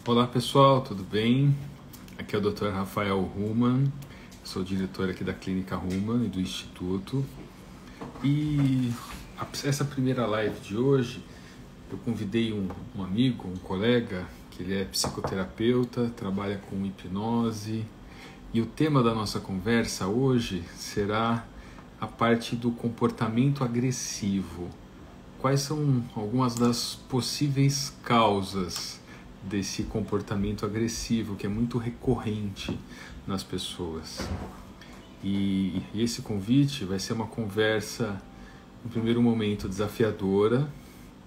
Olá pessoal, tudo bem? Aqui é o Dr. Rafael Human, sou diretor aqui da Clínica Human e do Instituto. E essa primeira live de hoje, eu convidei um amigo, um colega, que ele é psicoterapeuta, trabalha com hipnose. E o tema da nossa conversa hoje será a parte do comportamento agressivo. Quais são algumas das possíveis causas desse comportamento agressivo que é muito recorrente nas pessoas? E esse convite vai ser uma conversa, no primeiro momento, desafiadora,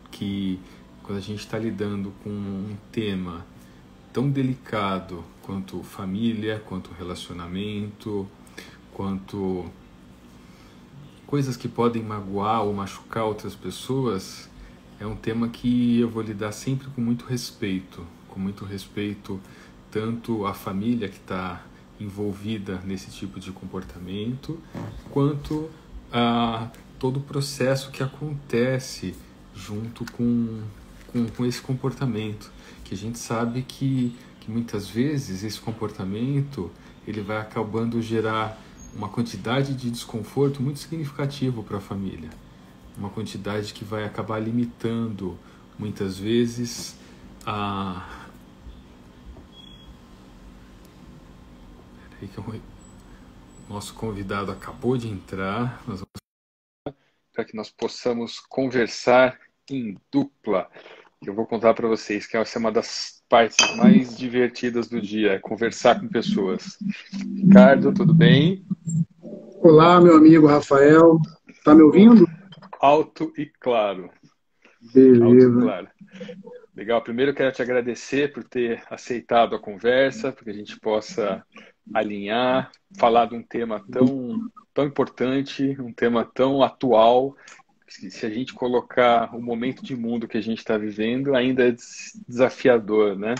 que quando a gente está lidando com um tema tão delicado quanto família, quanto relacionamento, quanto coisas que podem magoar ou machucar outras pessoas, é um tema que eu vou lidar sempre com muito respeito tanto à família que está envolvida nesse tipo de comportamento, quanto a todo o processo que acontece junto com esse comportamento, que a gente sabe que muitas vezes esse comportamento ele vai acabando gerar uma quantidade de desconforto muito significativo para a família, uma quantidade que vai acabar limitando muitas vezes a... Peraí que o nosso convidado acabou de entrar, para que nós possamos conversar em dupla. Eu vou contar para vocês que essa é uma das partes mais divertidas do dia, é conversar com pessoas. Ricardo, tudo bem? Olá, meu amigo Rafael. Tá me ouvindo? Alto e claro. Alto e Beleza. claro. Legal. Primeiro eu quero te agradecer por ter aceitado a conversa, para que a gente possa alinhar, falar de um tema tão importante, um tema tão atual. Se a gente colocar o momento de mundo que a gente está vivendo, ainda é desafiador, né?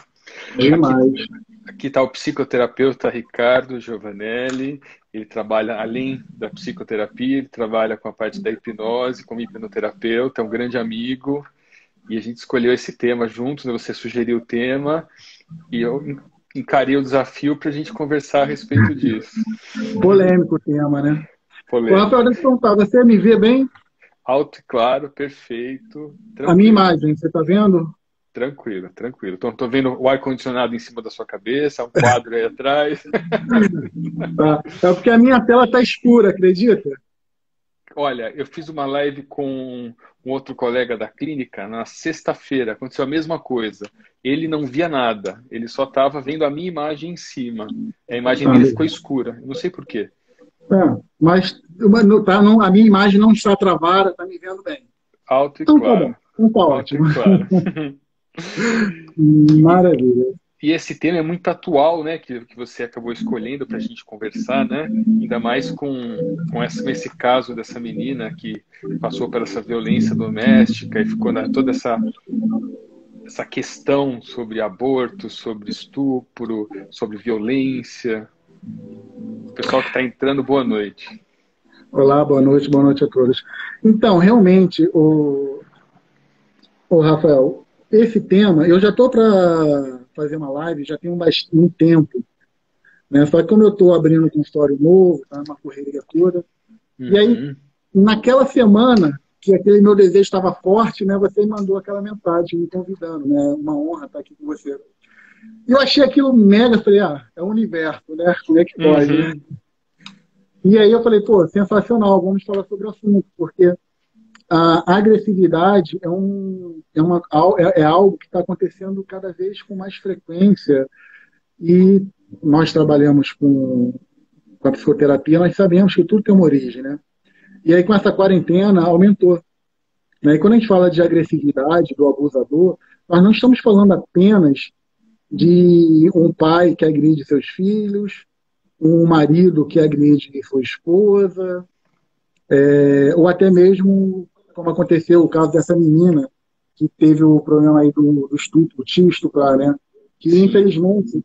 Aqui Demais. aqui está o psicoterapeuta Ricardo Giovanelli. Ele trabalha, além da psicoterapia, ele trabalha com a parte da hipnose, como hipnoterapeuta, é um grande amigo. E a gente escolheu esse tema juntos, né? Você sugeriu o tema e eu encarei o desafio para a gente conversar a respeito disso. Polêmico o tema, né? Ô, Rafael, Polêmico. deixa eu te perguntar, você me vê bem? Alto e claro, perfeito, A minha tranquilo. imagem, você tá vendo? Tranquilo, tranquilo. Tô vendo o ar-condicionado em cima da sua cabeça, um quadro aí atrás. Tá. É porque a minha tela tá escura, acredita? Olha, eu fiz uma live com um outro colega da clínica na sexta-feira. Aconteceu a mesma coisa. Ele não via nada, ele só estava vendo a minha imagem em cima. A imagem Ah, dele ficou beleza. escura. Eu não sei por quê. A minha imagem não está travada, tá me vendo bem. Alto e Então tá bom, claro. então tá Alto e ótimo. claro. E, Maravilha. e esse tema é muito atual, né? Que você acabou escolhendo para a gente conversar, né? Ainda mais com esse caso dessa menina que passou por essa violência doméstica e ficou toda essa questão sobre aborto, sobre estupro, sobre violência. O pessoal que está entrando, boa noite. Olá, boa noite a todos. Então, realmente, o Rafael, esse tema, eu já estou para fazer uma live, já tem um tempo, né? Só que como eu estou abrindo um consultório novo, tá uma correria toda, e aí, Uhum. naquela semana que aquele meu desejo estava forte, né? Você me mandou aquela mensagem me convidando, né? Uma honra estar aqui com você. E eu achei aquilo mega, falei, é o universo, né? Como é que pode, né? Uhum. E aí eu falei, pô, sensacional, vamos falar sobre o assunto, porque a agressividade é algo que está acontecendo cada vez com mais frequência e nós trabalhamos com a psicoterapia, nós sabemos que tudo tem uma origem, né? E aí com essa quarentena aumentou, né? E quando a gente fala de agressividade do abusador, nós não estamos falando apenas de um pai que agride seus filhos, um marido que agride sua esposa, ou até mesmo, como aconteceu o caso dessa menina que teve o problema aí do estupro, tinha estuprar, né? Que Sim. infelizmente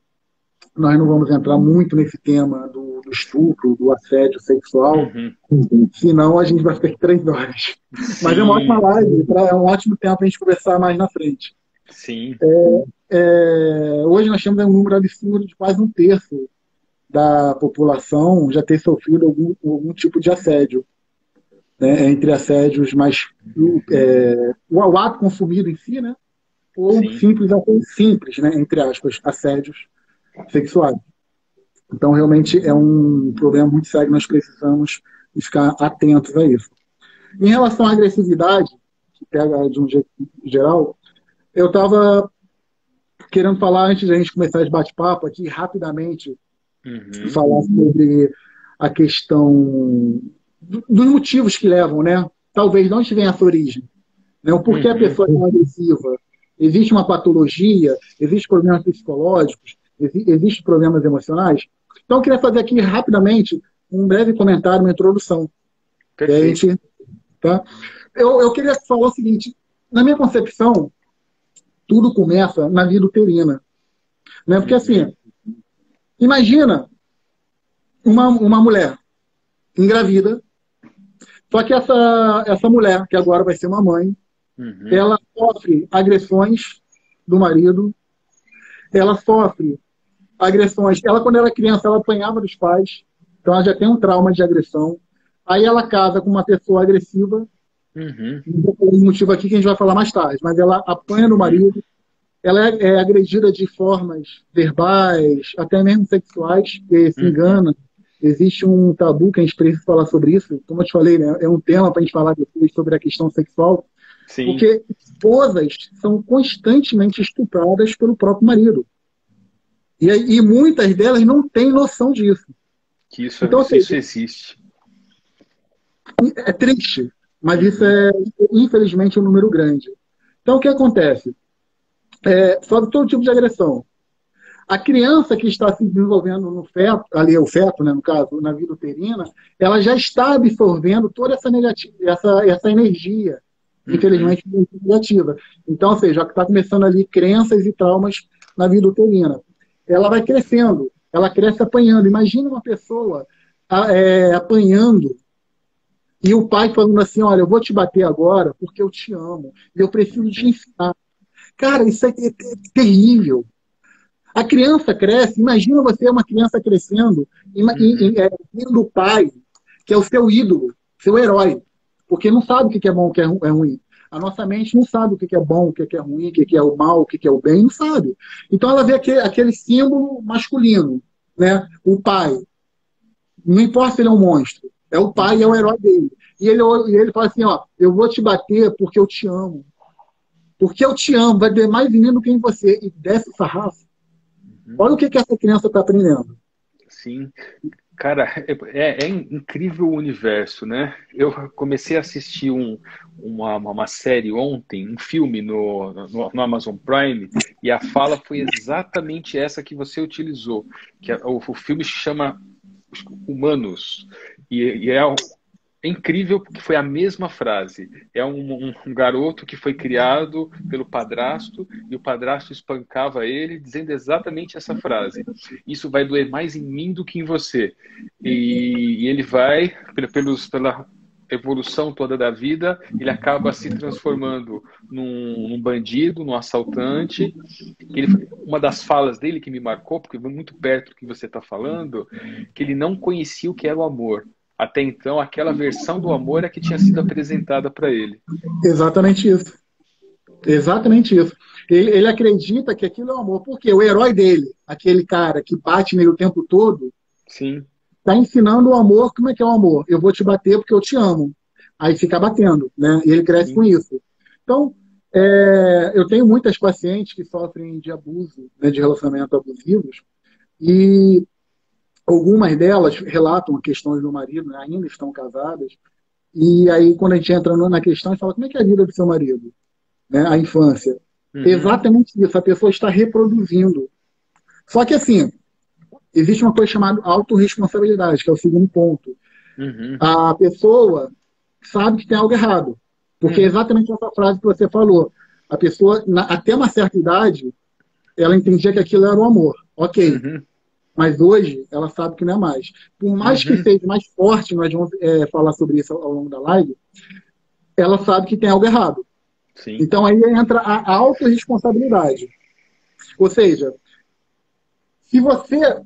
nós não vamos entrar muito nesse tema do estupro, do assédio sexual, Uhum. senão a gente vai ficar aqui 3 horas. Mas é uma ótima Sim. live, é um ótimo tempo para a gente conversar mais na frente. Sim. hoje nós temos um número absurdo de quase um terço da população já ter sofrido algum tipo de assédio, né? Entre assédios mais... o ato consumido em si, né? Ou Sim. simples, né? Entre aspas, assédios sexuais. Então, realmente, é um problema muito sério, nós precisamos ficar atentos a isso. Em relação à agressividade, que pega de um jeito geral, eu estava querendo falar, antes de a gente começar esse bate-papo aqui, rapidamente, falar sobre a questão dos motivos que levam, né? Talvez não tivesse essa origem. Né? O porquê a pessoa é tão agressiva. Existe uma patologia, existem problemas psicológicos, existem problemas emocionais. Então, eu queria fazer aqui rapidamente um breve comentário, uma introdução. Perfeito. Tá? Eu queria falar o seguinte: na minha concepção, tudo começa na vida uterina. Né? Porque, assim, imagina uma mulher engravida, só que essa mulher, que agora vai ser uma mãe, ela sofre agressões do marido, ela sofre agressões. Ela, quando era criança, ela apanhava dos pais, então ela já tem um trauma de agressão. Aí ela casa com uma pessoa agressiva, por um motivo aqui que a gente vai falar mais tarde, mas ela apanha do marido, ela é agredida de formas verbais, até mesmo sexuais, que se engana. Existe um tabu que a gente precisa falar sobre isso, como eu te falei, né? É um tema para a gente falar depois sobre a questão sexual, porque esposas são constantemente estupradas pelo próprio marido. E muitas delas não têm noção disso. Que isso existe. É triste, mas isso é, infelizmente, um número grande. Então, o que acontece? Sobre todo tipo de agressão. A criança que está se desenvolvendo no feto, ali é o feto, né, no caso, na vida uterina, ela já está absorvendo toda essa energia, infelizmente, negativa. Então, ou seja, está começando ali crenças e traumas na vida uterina. Ela vai crescendo, ela cresce apanhando. Imagina uma pessoa apanhando e o pai falando assim: olha, eu vou te bater agora porque eu te amo e eu preciso te ensinar. Cara, isso é terrível. A criança cresce, imagina você uma criança crescendo vendo o pai, que é o seu ídolo, seu herói, porque não sabe o que é bom, o que é ruim. A nossa mente não sabe o que é bom, o que é ruim, o que é o mal, o que é o bem, não sabe. Então ela vê aquele símbolo masculino, né? O pai. Não importa se ele é um monstro, é o pai e é o herói dele. E ele fala assim: ó, eu vou te bater porque eu te amo. Porque eu te amo, vai ter mais menino que em você. E desce o sarrafo. Olha o que essa criança está aprendendo. Sim. Cara, é incrível o universo, né? Eu comecei a assistir uma série ontem, um filme no Amazon Prime, e a fala foi exatamente essa que você utilizou. O filme se chama Humanos, e é incrível porque foi a mesma frase. É um garoto que foi criado pelo padrasto e o padrasto espancava ele dizendo exatamente essa frase: isso vai doer mais em mim do que em você. E ele vai, pela evolução toda da vida, ele acaba se transformando num bandido, num assaltante. Uma das falas dele que me marcou, porque foi muito perto do que você está falando, que ele não conhecia o que era o amor. Até então, aquela versão do amor é que tinha sido apresentada para ele. Exatamente isso. Exatamente isso. Ele acredita que aquilo é o amor. Porque o herói dele, aquele cara que bate nele o tempo todo, Sim. está ensinando o amor. Como é que é o amor? Eu vou te bater porque eu te amo. Aí fica batendo, né? E ele cresce com isso. Então, eu tenho muitas pacientes que sofrem de abuso, né, de relacionamento abusivos, e algumas delas relatam questões do marido, né, ainda estão casadas, e aí quando a gente entra na questão, a gente fala: como é que é a vida do seu marido? Né, a infância. Exatamente isso, a pessoa está reproduzindo. Só que assim, existe uma coisa chamada autorresponsabilidade, que é o segundo ponto. A pessoa sabe que tem algo errado, porque é exatamente essa frase que você falou. A pessoa, até uma certa idade, ela entendia que aquilo era o amor. Ok. Mas hoje, ela sabe que não é mais. Por mais que seja mais forte, nós vamos falar sobre isso ao longo da live, ela sabe que tem algo errado. Sim. Então aí entra a autorresponsabilidade. Ou seja, se você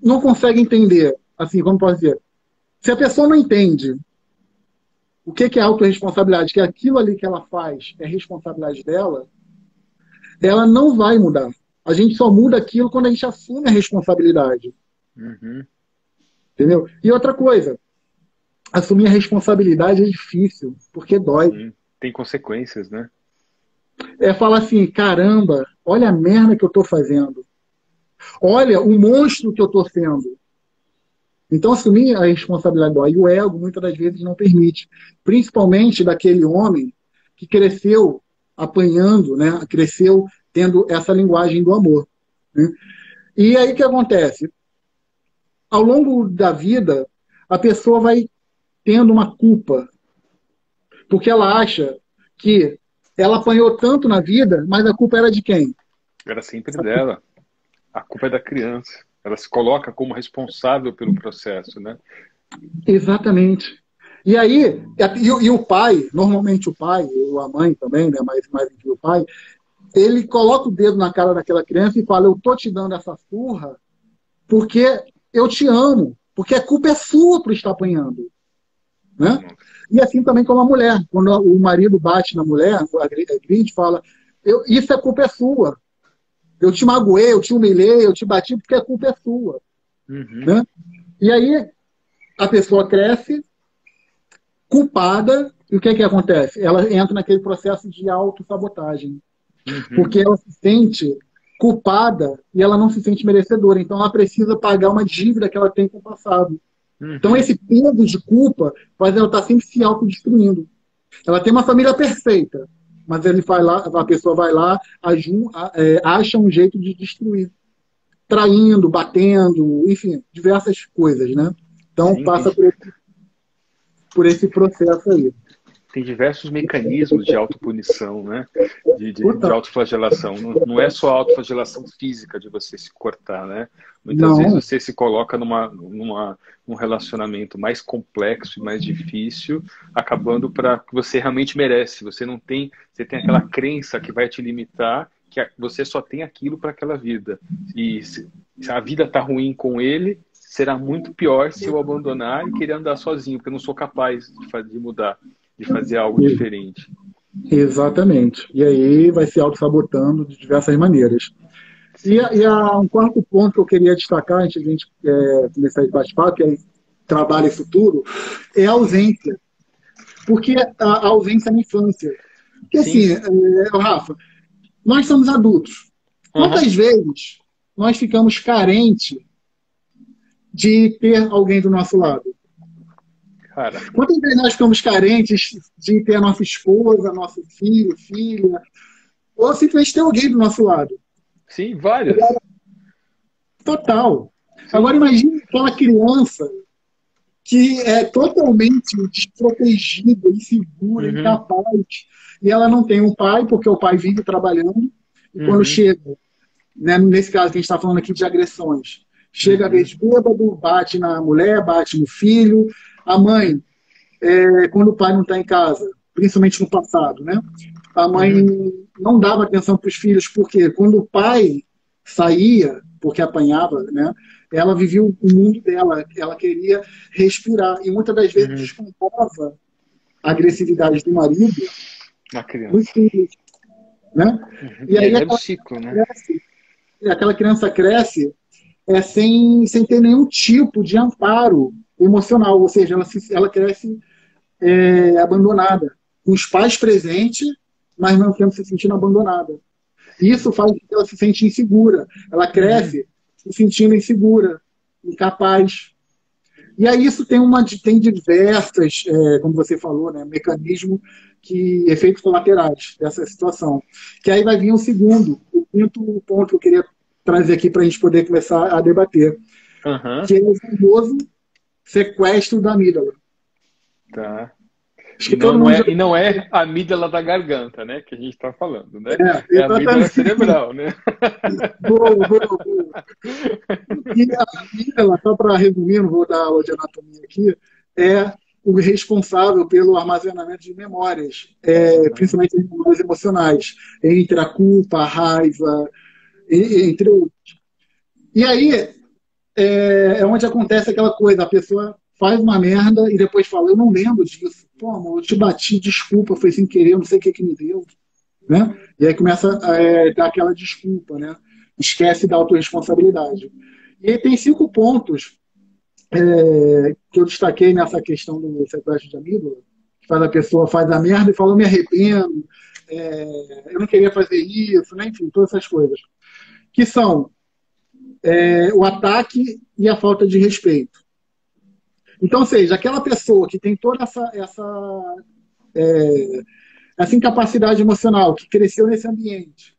não consegue entender, assim, como posso dizer, se a pessoa não entende o que é autorresponsabilidade, que aquilo ali que ela faz é responsabilidade dela, ela não vai mudar. A gente só muda aquilo quando a gente assume a responsabilidade. Uhum. Entendeu? E outra coisa, assumir a responsabilidade é difícil, porque dói. Sim. Tem consequências, né? É falar assim, caramba, olha a merda que eu estou fazendo. Olha o monstro que eu estou sendo. Então, assumir a responsabilidade dói. E o ego, muitas das vezes, não permite. Principalmente daquele homem que cresceu apanhando, né? Cresceu tendo essa linguagem do amor. Né? E aí o que acontece? Ao longo da vida, a pessoa vai tendo uma culpa, porque ela acha que ela apanhou tanto na vida, mas a culpa era de quem? Era sempre dela. A culpa é da criança. Ela se coloca como responsável pelo processo, né? Exatamente. E aí, e o pai, normalmente o pai, ou a mãe também, né, mais do que o pai, ele coloca o dedo na cara daquela criança e fala, eu tô te dando essa surra porque eu te amo, porque a culpa é sua por estar apanhando. Né? E assim também como a mulher. Quando o marido bate na mulher, agride, fala, isso a culpa é sua. Eu te magoei, eu te humilhei, eu te bati porque a culpa é sua. Uhum. Né? E aí a pessoa cresce culpada, e o que é que acontece? Ela entra naquele processo de autossabotagem. Uhum. Porque ela se sente culpada e ela não se sente merecedora. Então ela precisa pagar uma dívida que ela tem com o passado. Então, Uhum. esse peso de culpa faz ela estar sempre se autodestruindo. Ela tem uma família perfeita, mas ele vai lá, a pessoa vai lá, acha um jeito de destruir. Traindo, batendo, enfim, diversas coisas, né? Então, Sim, passa por esse processo aí. tem diversos mecanismos de autopunição, né? De Total. autoflagelação. Não é só a autoflagelação física de você se cortar, né? Muitas vezes Não, você se coloca num relacionamento mais complexo e mais difícil, acabando para que você realmente merece. Você tem aquela crença que vai te limitar, que você só tem aquilo para aquela vida. E se a vida tá ruim com ele, será muito pior se eu abandonar e querer andar sozinho, porque eu não sou capaz de mudar, de fazer algo diferente. exatamente. E aí vai se auto-sabotando de diversas maneiras. Sim. Um quarto ponto que eu queria destacar, antes de a gente começar esse bate-papo, que é trabalho e futuro, é a ausência. Porque a ausência na infância. Porque Sim. assim, Rafa, nós somos adultos. Uhum. Quantas vezes nós ficamos carentes de ter alguém do nosso lado? Cara, Quantas vezes nós ficamos carentes de ter a nossa esposa, nosso filho, filha, ou simplesmente ter alguém do nosso lado? sim, várias. Total. Agora Sim. imagine aquela criança que é totalmente desprotegida, insegura, Uhum. incapaz, e ela não tem um pai, porque o pai vive trabalhando, e quando Uhum. chega, né, nesse caso que a gente está falando aqui de agressões, chega a Uhum. vez bêbado, bate na mulher, bate no filho, a mãe, quando o pai não está em casa, principalmente no passado, né, a mãe Uhum. não dava atenção para os filhos, porque quando o pai saía, porque apanhava, né, ela vivia o mundo dela, ela queria respirar, e muitas das vezes Uhum. descontava a agressividade do marido A nos criança. filhos, né? Uhum. E E aí aí vai no ciclo, né? aquela criança cresce sem ter nenhum tipo de amparo emocional, ou seja, ela cresce abandonada, com os pais presentes, mas não tempo se sentindo abandonada. Isso faz com que ela se sente insegura. Ela Uhum. cresce se sentindo insegura, incapaz. E aí isso tem diversas, como você falou, né, mecanismos efeitos colaterais dessa situação. Que aí vai vir o quinto ponto que eu queria trazer aqui para a gente poder começar a debater, Uhum. que é o famoso sequestro da amígdala. Tá. Acho que todo mundo já. E não é a amígdala da garganta, né? Que a gente está falando, né? É a amígdala Exatamente. cerebral, né? Boa, boa, boa. E a amígdala, só para resumir, não vou dar aula de anatomia aqui, é o responsável pelo armazenamento de memórias, Uhum. principalmente as memórias emocionais, entre a culpa, a raiva. entre outros. E aí é onde acontece aquela coisa, a pessoa faz uma merda e depois fala, eu não lembro disso. Pô, amor, eu te bati, desculpa, foi sem querer, eu não sei o que me deu. Né? E aí começa a dar aquela desculpa, né? Esquece da autorresponsabilidade. E aí tem 5 pontos que eu destaquei nessa questão do sequestro de amígdala, que faz a pessoa faz a merda e fala, eu me arrependo, eu não queria fazer isso, né? Enfim, todas essas coisas. Que são o ataque e a falta de respeito. Então, ou seja, aquela pessoa que tem toda essa incapacidade emocional, que cresceu nesse ambiente,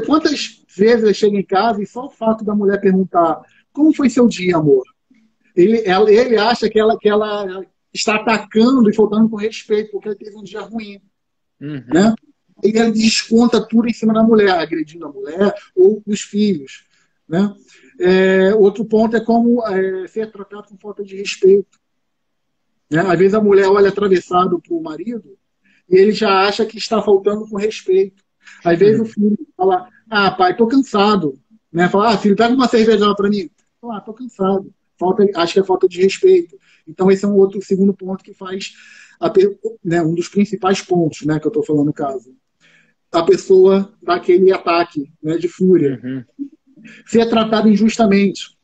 quantas vezes ele chega em casa e só o fato da mulher perguntar como foi seu dia, amor? Ele acha que ela está atacando e faltando com respeito, porque ele teve um dia ruim. Né? E ele desconta tudo em cima da mulher, agredindo a mulher ou os filhos. Né? Outro ponto é como ser tratado com falta de respeito. Né? Às vezes a mulher olha atravessado para o marido e ele já acha que está faltando com respeito. Às vezes o filho fala, pai, tô cansado. Né? Fala, filho, pega uma cerveja para mim. Fala, tô cansado. Acho que é falta de respeito. Então esse é um outro segundo ponto que faz um dos principais pontos, né, que eu estou falando no caso. A pessoa dá aquele ataque, né, de fúria. Ser tratada injustamente.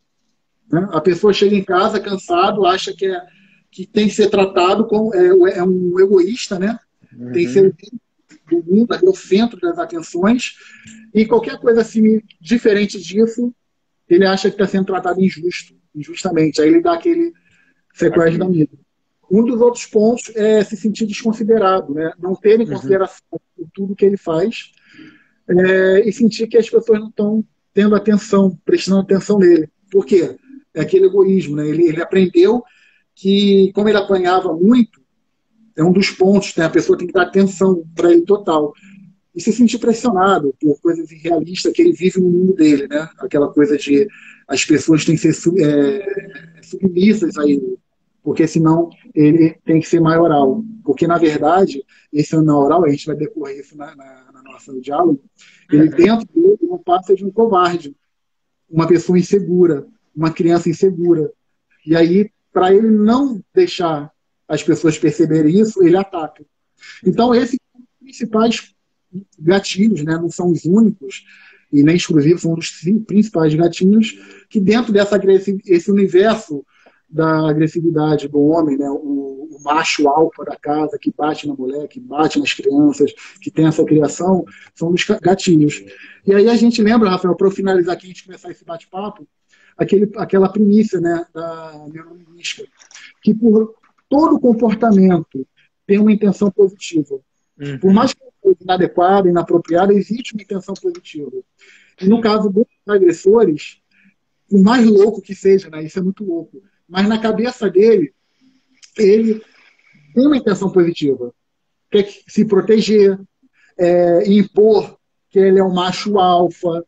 Né? A pessoa chega em casa cansado, acha que tem que ser tratado como é um egoísta, né? Tem que ser o do mundo, é o centro das atenções, e qualquer coisa assim diferente disso, ele acha que está sendo tratado injustamente. Aí ele dá aquele sequestro da amígdala. Um dos outros pontos é se sentir desconsiderado, né? Não ter em consideração tudo que ele faz e sentir que as pessoas não estão tendo atenção, prestando atenção nele. Por quê? É aquele egoísmo, né? Ele aprendeu que, como ele apanhava muito, é um dos pontos, né? A pessoa tem que dar atenção para ele total. E se sentir pressionado por coisas irrealistas que ele vive no mundo dele, né? Aquela coisa de as pessoas têm que ser submissas a ele, porque senão ele tem que ser maioral. Porque, na verdade, esse maioral, a gente vai decorrer isso na nossa diálogo, ele dentro dele não passa de um covarde, uma pessoa insegura, uma criança insegura. E aí, para ele não deixar as pessoas perceberem isso, ele ataca. Então, esses são os principais gatilhos, né? Não são os únicos e nem exclusivos, são os principais gatilhos que dentro esse universo da agressividade do homem, né? O macho alfa da casa que bate na mulher, que bate nas crianças, que tem essa criação, são os gatilhos. E aí a gente lembra, Rafael, para eu finalizar aqui, a gente começar esse bate-papo, aquela primícia, né, da neurolinguística, que por todo comportamento tem uma intenção positiva. Por mais que seja inadequada, inapropriada, existe uma intenção positiva. E no caso dos agressores, por mais louco que seja, né, isso é muito louco, mas na cabeça dele, ele tem uma intenção positiva. Quer se proteger, impor que ele é um macho alfa.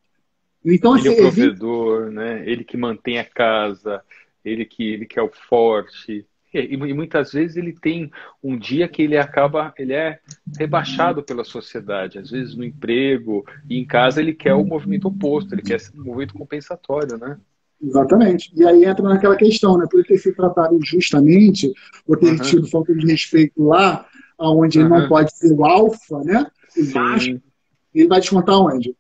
Então, ele é o provedor, né? Ele que mantém a casa, ele que é o forte. E muitas vezes ele tem um dia que ele é rebaixado pela sociedade. Às vezes no emprego e em casa ele quer o movimento oposto, ele quer um movimento compensatório, né? Exatamente. E aí entra naquela questão, né? Por ele ter sido tratado injustamente, ou ter tido falta de respeito lá, onde ele não pode ser o alfa, né? O macho, ele vai descontar onde?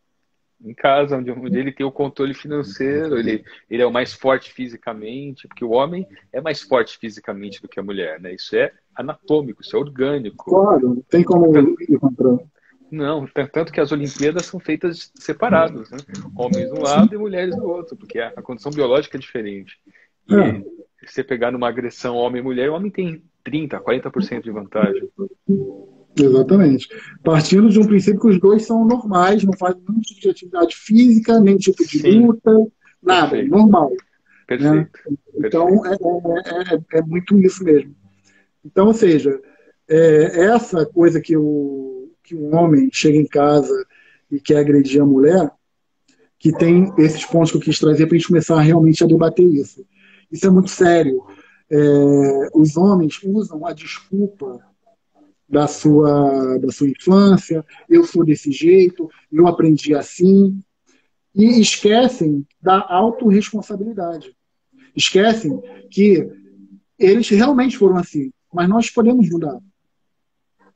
Em casa, onde ele tem o controle financeiro, ele é o mais forte fisicamente, porque o homem é mais forte fisicamente do que a mulher, né? Isso é anatômico, isso é orgânico. Claro, não tem como ir contra. Não, tanto que as Olimpíadas são feitas separadas, né? Homens de um lado e mulheres do outro, porque a condição biológica é diferente. E se você pegar numa agressão homem-mulher, o homem tem 30%, 40% de vantagem. Exatamente. Partindo de um princípio que os dois são normais, não fazem nenhum tipo de atividade física, nem tipo de luta, nada, Perfeito. Normal. Perfeito. Né? Então, é muito isso mesmo. Então, ou seja, essa coisa que um homem chega em casa e quer agredir a mulher, que tem esses pontos que eu quis trazer para a gente começar realmente a debater isso. Isso é muito sério. Os homens usam a desculpa da sua infância, eu sou desse jeito, eu aprendi assim, e esquecem da autorresponsabilidade. Esquecem que eles realmente foram assim, mas nós podemos mudar.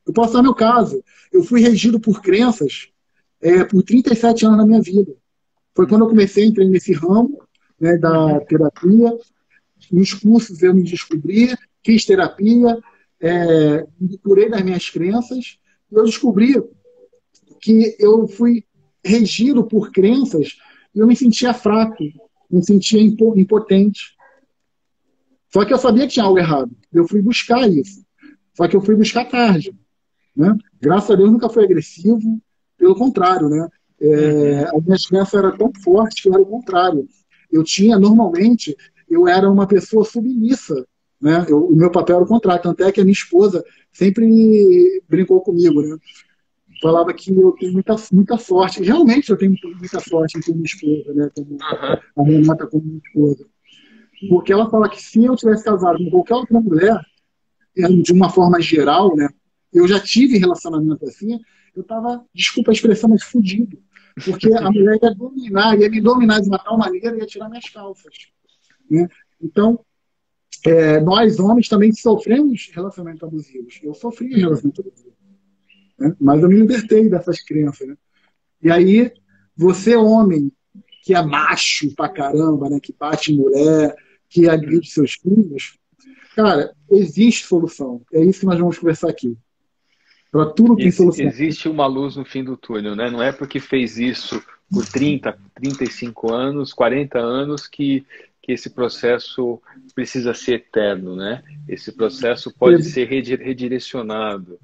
Eu posso dar meu caso. Eu fui regido por crenças por 37 anos na minha vida. Foi quando eu comecei a entrar nesse ramo, né, da terapia. Nos cursos eu me descobri, fiz terapia, me curei das minhas crenças, e eu descobri que eu fui regido por crenças e eu me sentia fraco, me sentia impotente. Só que eu sabia que tinha algo errado. Eu fui buscar isso. Só que eu fui buscar tarde. Né? Graças a Deus nunca foi agressivo, pelo contrário, né? As minhas crenças eram tão fortes que eu era o contrário. Normalmente, eu era uma pessoa submissa, né? O meu papel era o contrário, tanto é que a minha esposa sempre brincou comigo, né? Falava que eu tenho muita sorte. Realmente eu tenho muita sorte em ter minha esposa, né? Como a Renata como minha esposa. Porque ela fala que se eu tivesse casado com qualquer outra mulher, de uma forma geral, né? Eu já tive relacionamento assim, eu estava, desculpa a expressão, mas fudido. Porque a mulher ia me dominar de uma tal maneira, ia tirar minhas calças. Né? Então, nós homens também sofremos relacionamentos abusivos. Eu sofri relacionamento abusivo. Né? Mas eu me libertei dessas crenças. Né? E aí, você, homem, que é macho pra caramba, né? Que bate em mulher, que agride seus filhos, cara, existe solução. É isso que nós vamos conversar aqui. Para tudo tem solução. Existe uma luz no fim do túnel, né? Não é porque fez isso por 30, 35 anos, 40 anos que esse processo precisa ser eterno, né? Esse processo pode ser redirecionado.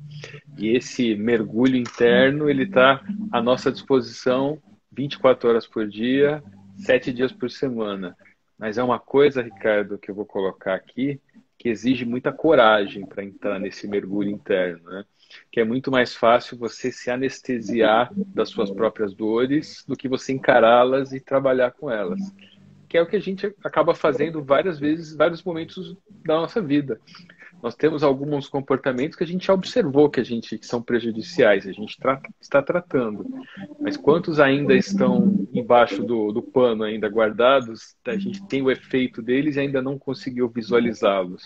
E esse mergulho interno, ele está à nossa disposição 24 horas por dia, 7 dias por semana. Mas é uma coisa, Ricardo, que eu vou colocar aqui, que exige muita coragem para entrar nesse mergulho interno, né? Que é muito mais fácil você se anestesiar das suas próprias dores do que você encará-las e trabalhar com elas. Que é o que a gente acaba fazendo várias vezes, vários momentos da nossa vida. Nós temos alguns comportamentos que a gente já observou que são prejudiciais, a gente está tratando. Mas quantos ainda estão embaixo do pano, ainda guardados, a gente tem o efeito deles e ainda não conseguiu visualizá-los.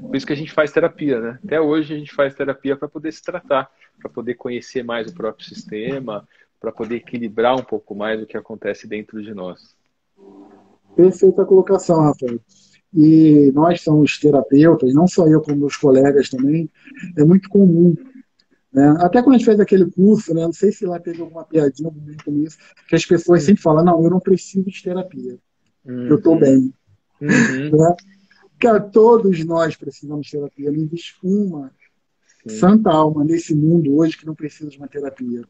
Por isso que a gente faz terapia, né? Até hoje a gente faz terapia para poder se tratar, para poder conhecer mais o próprio sistema, para poder equilibrar um pouco mais o que acontece dentro de nós. Perfeita colocação, Rafael. E nós somos terapeutas, não só eu, como meus colegas também, é muito comum. Né? Até quando a gente fez aquele curso, né? Não sei se lá teve alguma piadinha com isso, que as pessoas sempre falam, não, eu não preciso de terapia, eu estou bem. Né? Cara, todos nós precisamos de terapia. Não existe uma santa alma nesse mundo hoje que não precisa de uma terapia.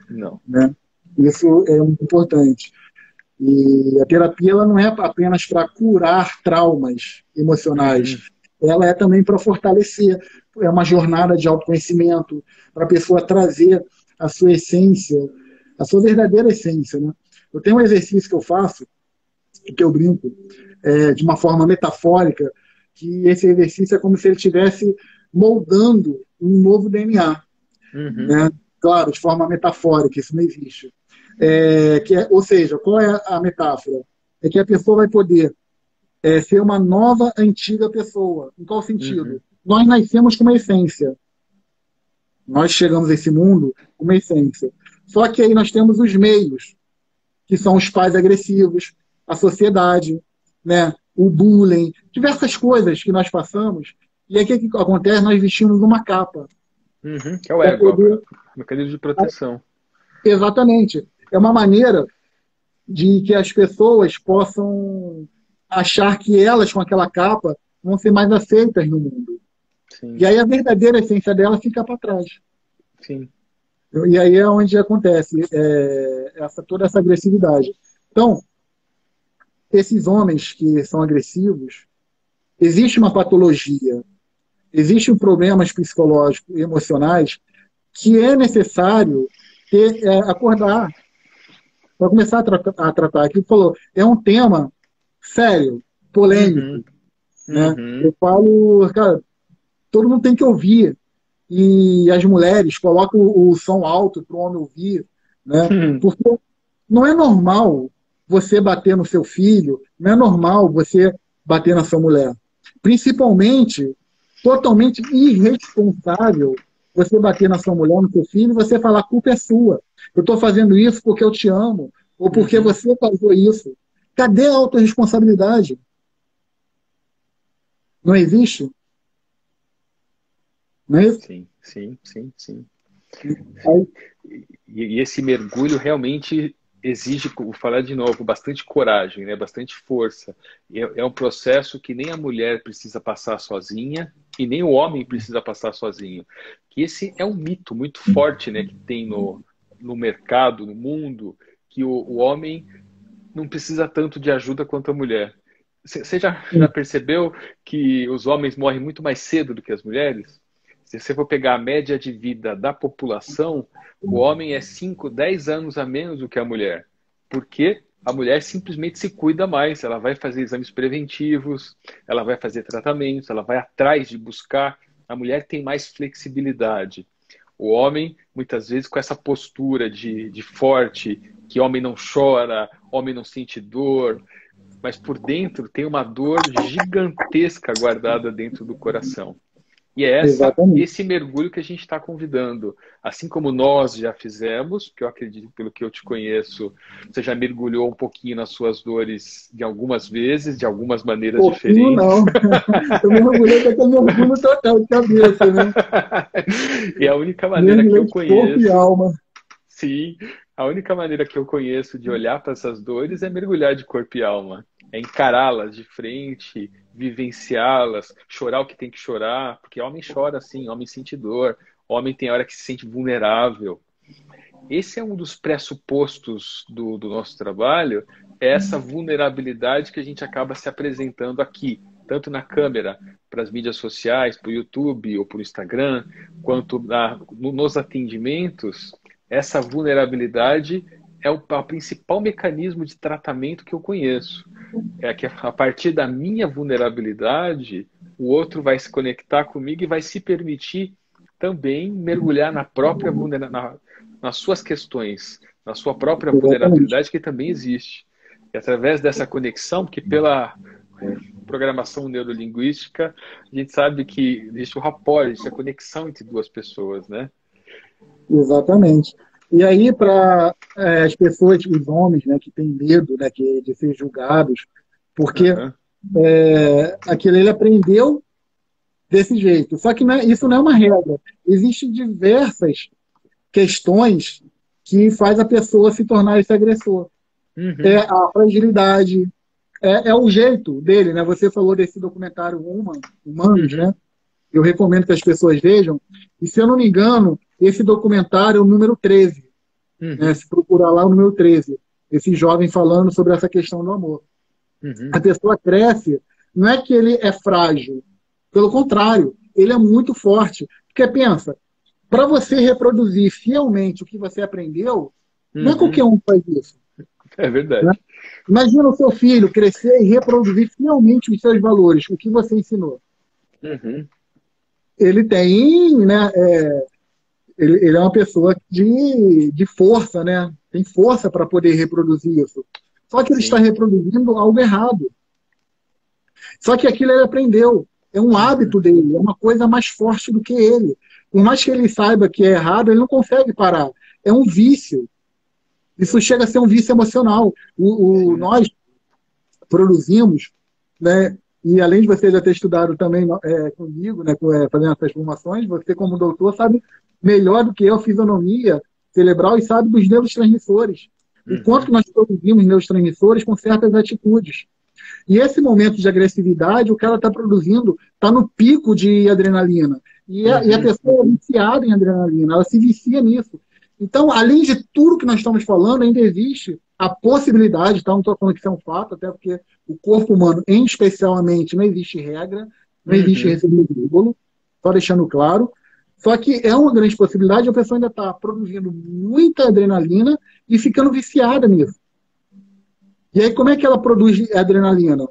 Não. Né? Isso é muito importante. E a terapia ela não é apenas para curar traumas emocionais, ela é também para fortalecer. É uma jornada de autoconhecimento, para a pessoa trazer a sua essência, a sua verdadeira essência. Né? Eu tenho um exercício que eu faço, que eu brinco, de uma forma metafórica, que esse exercício é como se ele estivesse moldando um novo DNA. Né? Claro, de forma metafórica, isso não existe. Ou seja, qual é a metáfora? É que a pessoa vai poder ser uma nova, antiga pessoa. Em qual sentido? Nós nascemos com uma essência. Nós chegamos a esse mundo com uma essência. Só que aí nós temos os meios, que são os pais agressivos, a sociedade, né? O bullying, diversas coisas que nós passamos. E aí o que acontece? Nós vestimos uma capa. Que é o ego, o mecanismo de proteção. Exatamente. É uma maneira de que as pessoas possam achar que elas, com aquela capa, vão ser mais aceitas no mundo. Sim. E aí a verdadeira essência dela fica para trás. Sim. E aí é onde acontece toda essa agressividade. Então, esses homens que são agressivos, existe uma patologia, existem problemas psicológicos e emocionais que é necessário acordar para começar a tratar. Aqui falou, é um tema sério, polêmico. Né? Eu falo, cara, todo mundo tem que ouvir. E as mulheres colocam o som alto para o homem ouvir. Né? Porque Não é normal você bater no seu filho, não é normal você bater na sua mulher. Principalmente, totalmente irresponsável você bater na sua mulher, no seu filho, e você falar, a culpa é sua. Eu estou fazendo isso porque eu te amo, ou porque você causou isso. Cadê a autorresponsabilidade? Não existe? Não é isso? Sim, sim, sim, sim. Aí, E esse mergulho realmente exige, vou falar de novo, bastante coragem, né? Bastante força. É um processo que nem a mulher precisa passar sozinha e nem o homem precisa passar sozinho. Que esse é um mito muito forte, né, que tem no mercado, no mundo, que o homem não precisa tanto de ajuda quanto a mulher. Você já percebeu que os homens morrem muito mais cedo do que as mulheres? Se você for pegar a média de vida da população, o homem é 5, 10 anos a menos do que a mulher. Porque a mulher simplesmente se cuida mais. Ela vai fazer exames preventivos, ela vai fazer tratamentos, ela vai atrás de buscar. A mulher tem mais flexibilidade. O homem, muitas vezes, com essa postura de forte, que homem não chora, homem não sente dor, mas por dentro tem uma dor gigantesca guardada dentro do coração. E é exatamente. esse mergulho que a gente está convidando. Assim como nós já fizemos, que eu acredito, pelo que eu te conheço, você já mergulhou um pouquinho nas suas dores de algumas vezes, de algumas maneiras Pouquinho diferentes. não. Eu mergulhei com aquele mergulho total de cabeça, né? E a única maneira que Mergulhei eu de corpo e conheço, alma. sim, a única maneira que eu conheço de olhar para essas dores é mergulhar de corpo e alma. É encará-las de frente, vivenciá-las, chorar o que tem que chorar, porque homem chora assim, homem sente dor, homem tem hora que se sente vulnerável. Esse é um dos pressupostos do nosso trabalho, é essa vulnerabilidade que a gente acaba se apresentando aqui, tanto na câmera, para as mídias sociais, para o YouTube ou para o Instagram, quanto nos atendimentos. Essa vulnerabilidade é o principal mecanismo de tratamento que eu conheço. É que a partir da minha vulnerabilidade, o outro vai se conectar comigo e vai se permitir também mergulhar na própria nas suas questões, na sua própria Exatamente. vulnerabilidade que também existe. E através dessa conexão, que pela programação neurolinguística, a gente sabe que existe o rapport, existe a conexão entre duas pessoas, né? Exatamente. E aí, para as pessoas, os homens, né, que têm medo, né, de ser julgados, porque Uhum. aquele ele aprendeu desse jeito. Só que isso não é uma regra. Existem diversas questões que faz a pessoa se tornar esse agressor. É Uhum. a fragilidade, é o jeito dele, né? Você falou desse documentário Humanos, Uhum. né? Eu recomendo que as pessoas vejam. E se eu não me engano, esse documentário é o número 13, né? Uhum. Se procurar lá o número 13, esse jovem falando sobre essa questão do amor. A Uhum. pessoa cresce, não é que ele é frágil, pelo contrário, ele é muito forte. Porque pensa, para você reproduzir fielmente o que você aprendeu, não é Uhum. qualquer um que faz isso. É Né? verdade. Imagina o seu filho crescer e reproduzir fielmente os seus valores, o que você ensinou. Uhum. Ele tem, né, ele é uma pessoa de força, né? Tem força para poder reproduzir isso. Só que ele está Sim. reproduzindo algo errado. Só que aquilo ele aprendeu. É um Uhum. hábito dele, é uma coisa mais forte do que ele. Por mais que ele saiba que é errado, ele não consegue parar. É um vício. Isso chega a ser um vício emocional. Sim. Nós produzimos, né? E além de você já ter estudado também comigo, né, fazendo essas formações, você como doutor sabe melhor do que eu fisionomia cerebral e sabe dos neurotransmissores. O quanto Uhum. que nós produzimos neurotransmissores com certas atitudes. E esse momento de agressividade, o cara está produzindo, está no pico de adrenalina. E a Uhum. pessoa é viciada em adrenalina, ela se vicia nisso. Então, além de tudo que nós estamos falando, ainda existe a possibilidade, tá? Não estou falando que isso é um fato, até porque o corpo humano, em especial a mente, não existe regra, não existe Uhum. receber bolo, só deixando claro. Só que é uma grande possibilidade, a pessoa ainda está produzindo muita adrenalina e ficando viciada nisso. E aí, como é que ela produz adrenalina?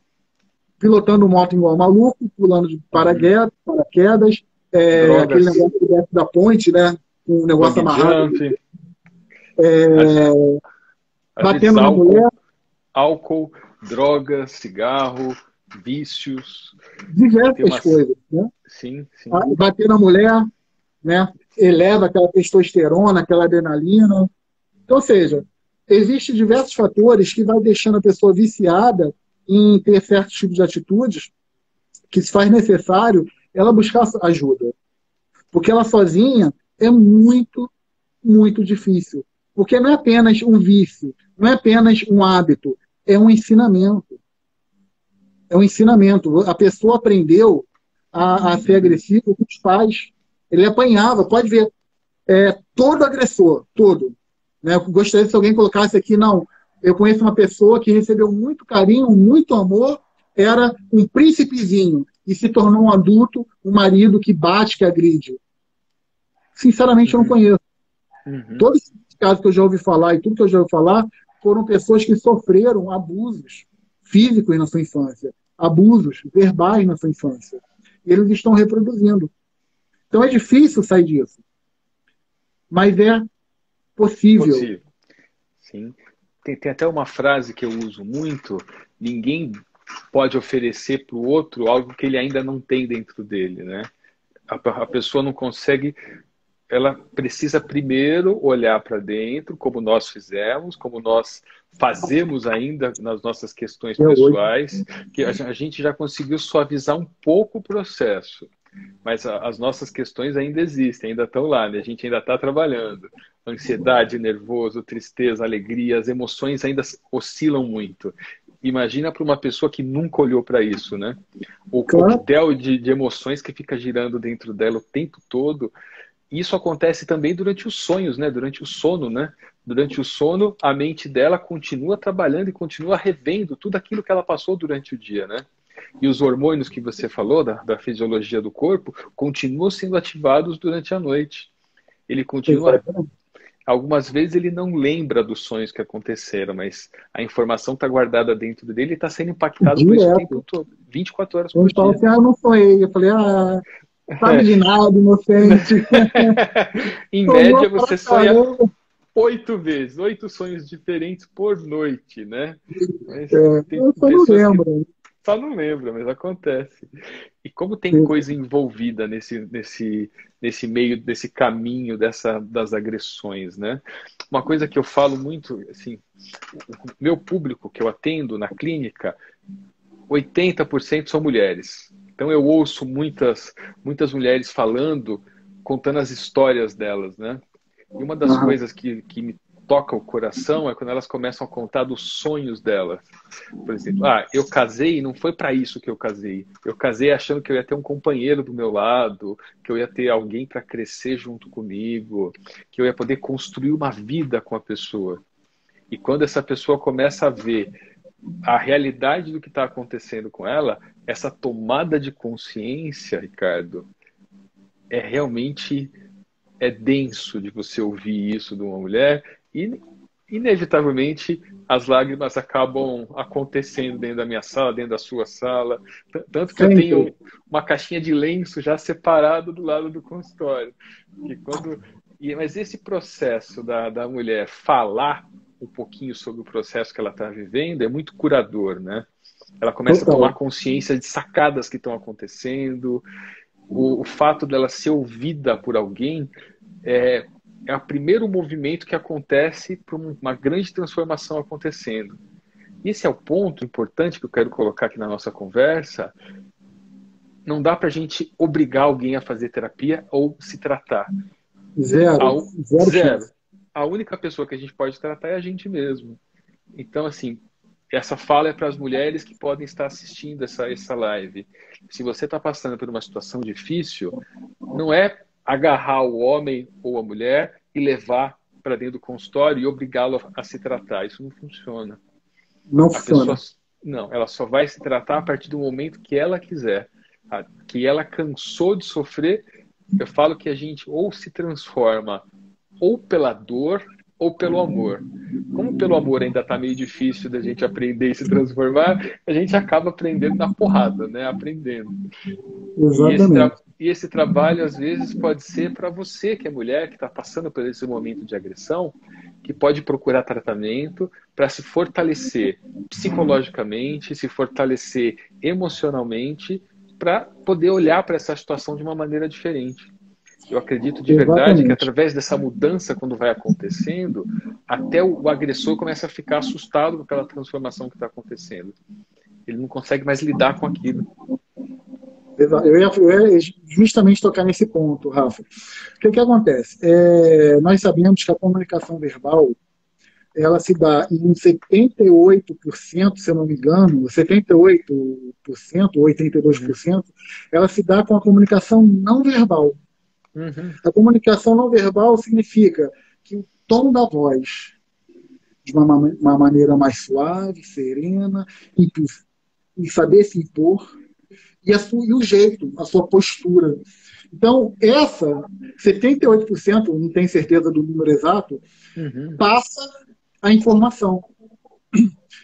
Pilotando moto igual maluco, pulando de Uhum. paraquedas, aquele Drogas, negócio da ponte, né? Com o negócio bungee amarrado. jump. Acho- Às vezes batendo na mulher, álcool, drogas, cigarro, vícios. Tem diversas umas... coisas, né? Sim, sim. Bater na mulher, né? Eleva aquela testosterona, aquela adrenalina. Então, ou seja, existem diversos fatores que vai deixando a pessoa viciada em ter certos tipos de atitudes que se faz necessário ela buscar ajuda. Porque ela sozinha é muito, muito difícil. Porque não é apenas um vício, não é apenas um hábito, é um ensinamento. É um ensinamento. A pessoa aprendeu a ser agressivo com os pais. Ele apanhava, pode ver, todo agressor, todo. Né? Eu gostaria se alguém colocasse aqui, não, eu conheço uma pessoa que recebeu muito carinho, muito amor, era um príncipezinho e se tornou um adulto, um marido que bate, que agride. Sinceramente, eu não conheço. Todos os casos que eu já ouvi falar e tudo que eu já ouvi falar foram pessoas que sofreram abusos físicos na sua infância, abusos verbais na sua infância. E eles estão reproduzindo. Então é difícil sair disso. Mas é possível. Possível. Sim. Tem até uma frase que eu uso muito: ninguém pode oferecer para o outro algo que ele ainda não tem dentro dele, né? A pessoa não consegue, ela precisa primeiro olhar para dentro, como nós fizemos, como nós fazemos ainda nas nossas questões pessoais, que a gente já conseguiu suavizar um pouco o processo. Mas as nossas questões ainda existem, ainda estão lá, né? A gente ainda está trabalhando. Ansiedade, nervoso, tristeza, alegria, as emoções ainda oscilam muito. Imagina para uma pessoa que nunca olhou para isso, né? O coquetel de emoções que fica girando dentro dela o tempo todo. Isso acontece também durante os sonhos, né? Durante o sono, né? Durante o sono, a mente dela continua trabalhando e continua revendo tudo aquilo que ela passou durante o dia, né? E os hormônios que você falou, da fisiologia do corpo, continuam sendo ativados durante a noite. Ele continua... Algumas vezes ele não lembra dos sonhos que aconteceram, mas a informação está guardada dentro dele e está sendo impactado por isso o tempo todo. 24 horas por dia. A gente fala assim, eu não sonhei. Eu falei, sabe de nada, inocente. Em média, você sonha 8 vezes, 8 sonhos diferentes por noite, né? Mas eu só não lembro. Só não lembra, mas acontece. E como tem coisa envolvida nesse meio, desse caminho das agressões, né? Uma coisa que eu falo muito, assim, o meu público que eu atendo na clínica, 80% são mulheres. Então eu ouço muitas mulheres falando, contando as histórias delas, né? E uma das coisas que me toca o coração é quando elas começam a contar dos sonhos delas. Por exemplo, eu casei e não foi para isso que eu casei. Eu casei achando que eu ia ter um companheiro do meu lado, que eu ia ter alguém para crescer junto comigo, que eu ia poder construir uma vida com a pessoa. E quando essa pessoa começa a ver a realidade do que está acontecendo com ela, essa tomada de consciência, Ricardo, é realmente denso de você ouvir isso de uma mulher e, inevitavelmente, as lágrimas acabam acontecendo dentro da minha sala, dentro da sua sala. Tanto que eu tenho uma caixinha de lenço já separado do lado do consultório. Mas esse processo da mulher falar um pouquinho sobre o processo que ela está vivendo é muito curador, né? Ela começa a tomar consciência de sacadas que estão acontecendo. O fato dela ser ouvida por alguém é o primeiro movimento que acontece para uma grande transformação acontecendo. Esse é o ponto importante que eu quero colocar aqui na nossa conversa. Não dá para a gente obrigar alguém a fazer terapia ou se tratar. Zero. A única pessoa que a gente pode tratar é a gente mesmo. Então, assim, essa fala é para as mulheres que podem estar assistindo essa live. Se você está passando por uma situação difícil, não é agarrar o homem ou a mulher e levar para dentro do consultório e obrigá-lo a se tratar. Isso não funciona. Não funciona. Ela só vai se tratar a partir do momento que ela quiser. Que ela cansou de sofrer. Eu falo que a gente ou se transforma ou pela dor ou pelo amor. Como pelo amor ainda está meio difícil da gente aprender e se transformar, a gente acaba aprendendo na porrada, né? Aprendendo. Exatamente. E esse trabalho, às vezes, pode ser para você, que é mulher, que está passando por esse momento de agressão, que pode procurar tratamento para se fortalecer psicologicamente, se fortalecer emocionalmente, para poder olhar para essa situação de uma maneira diferente. Eu acredito de verdade que Exatamente. através dessa mudança, quando vai acontecendo, até o agressor começa a ficar assustado com aquela transformação que está acontecendo. Ele não consegue mais lidar com aquilo. Eu ia justamente tocar nesse ponto, Rafa. O que acontece? Nós sabemos que a comunicação verbal ela se dá em 78%, se eu não me engano, 78% ou 82%, ela se dá com a comunicação não verbal. Uhum. A comunicação não verbal significa que o tom da voz, de uma maneira mais suave, serena, e saber se impor, e o jeito, a sua postura. Então, 78%, não tenho certeza do número exato, passa a informação.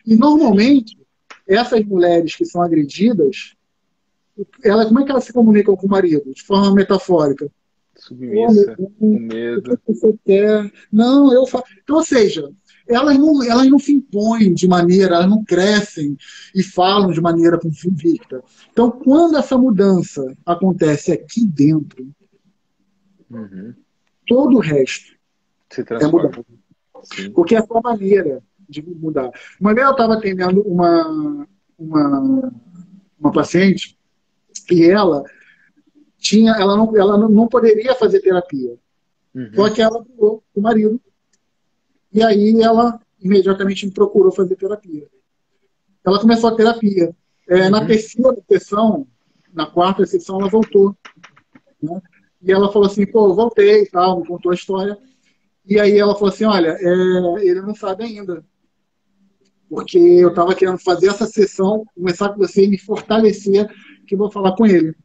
E, normalmente, essas mulheres que são agredidas, como é que elas se comunicam com o marido? De forma metafórica. Submissa, com medo. O que você quer? Não, eu faço. Então, ou seja, elas não se impõem de maneira, elas não crescem e falam de maneira convicta. Então, quando essa mudança acontece aqui dentro, todo o resto se é transforma. mudar. Sim. Porque é a sua maneira de mudar. Uma vez eu estava atendendo uma paciente e ela não poderia fazer terapia. Só que ela falou com o marido. E aí ela imediatamente me procurou fazer terapia. Ela começou a terapia. Na terceira sessão, na quarta sessão, ela voltou. Né? E ela falou assim, pô, eu voltei e tal, me contou a história. E aí ela falou assim, olha, ele não sabe ainda. Porque eu estava querendo fazer essa sessão, começar com você e me fortalecer, que eu vou falar com ele.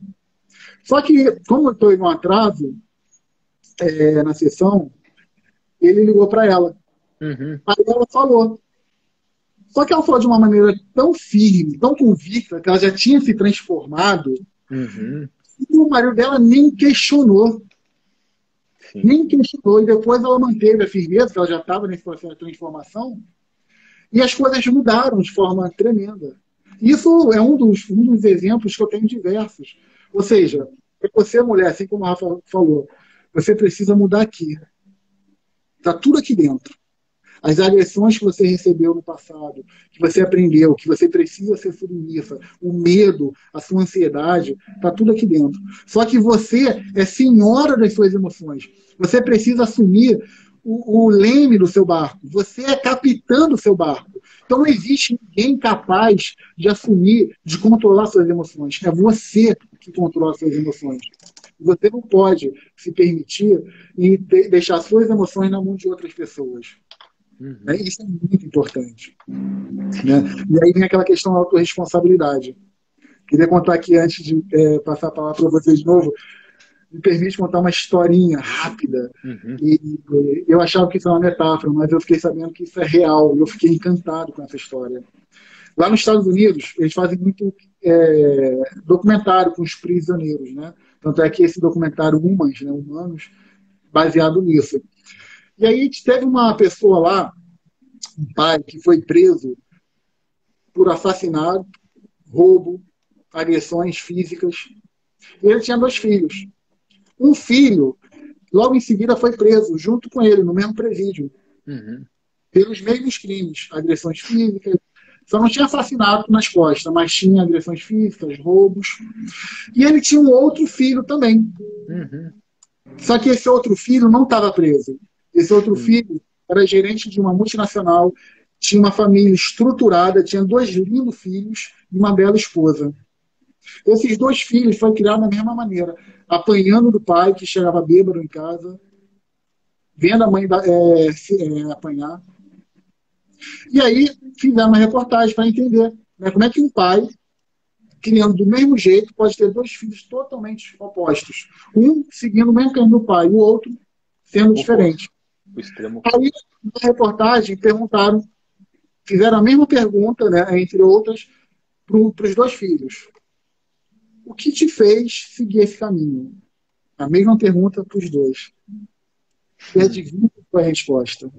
Só que, como eu estou em um atraso na sessão, ele ligou para ela. Aí ela falou. Só que ela falou de uma maneira tão firme, tão convicta, que ela já tinha se transformado, e o marido dela nem questionou. Sim. Nem questionou. E depois ela manteve a firmeza, que ela já estava nesse processo de transformação, e as coisas mudaram de forma tremenda. Isso é um dos exemplos que eu tenho diversos. Ou seja, você, mulher, assim como a Rafa falou, você precisa mudar aqui. Está tudo aqui dentro. As agressões que você recebeu no passado, que você aprendeu, que você precisa ser submissa, o medo, a sua ansiedade, está tudo aqui dentro. Só que você é senhora das suas emoções. Você precisa assumir o leme do seu barco. Você é capitã do seu barco. Então não existe ninguém capaz de assumir, de controlar suas emoções. É você que controla suas emoções. Você não pode se permitir e deixar suas emoções na mão de outras pessoas. Isso é muito importante. Né? E aí vem aquela questão da autorresponsabilidade. Queria contar aqui, antes de passar a palavra para vocês de novo, me permite contar uma historinha rápida. E eu achava que isso era uma metáfora, mas eu fiquei sabendo que isso é real. E eu fiquei encantado com essa história. Lá nos Estados Unidos, eles fazem muito documentário com os prisioneiros. Né? Tanto é que esse documentário Humans, né, Humanos, baseado nisso. E aí teve uma pessoa lá, um pai, que foi preso por assassinato, roubo, agressões físicas. E ele tinha 2 filhos. Um filho, logo em seguida, foi preso, junto com ele, no mesmo presídio. Pelos mesmos crimes, agressões físicas. Só não tinha assassinato nas costas, mas tinha agressões físicas, roubos. E ele tinha um outro filho também. Só que esse outro filho não estava preso. Esse outro filho era gerente de uma multinacional, tinha uma família estruturada, tinha 2 lindos filhos e uma bela esposa. Esses 2 filhos foram criados da mesma maneira, apanhando do pai, que chegava bêbado em casa, vendo a mãe apanhar. E aí fizeram uma reportagem para entender, né, como é que um pai, criando do mesmo jeito, pode ter 2 filhos totalmente opostos. Um seguindo o mesmo caminho do pai, e o outro sendo diferente. Aí, na reportagem, fizeram a mesma pergunta, né, entre outras, para os 2 filhos. O que te fez seguir esse caminho? A mesma pergunta para os 2. E adivinha qual foi a resposta?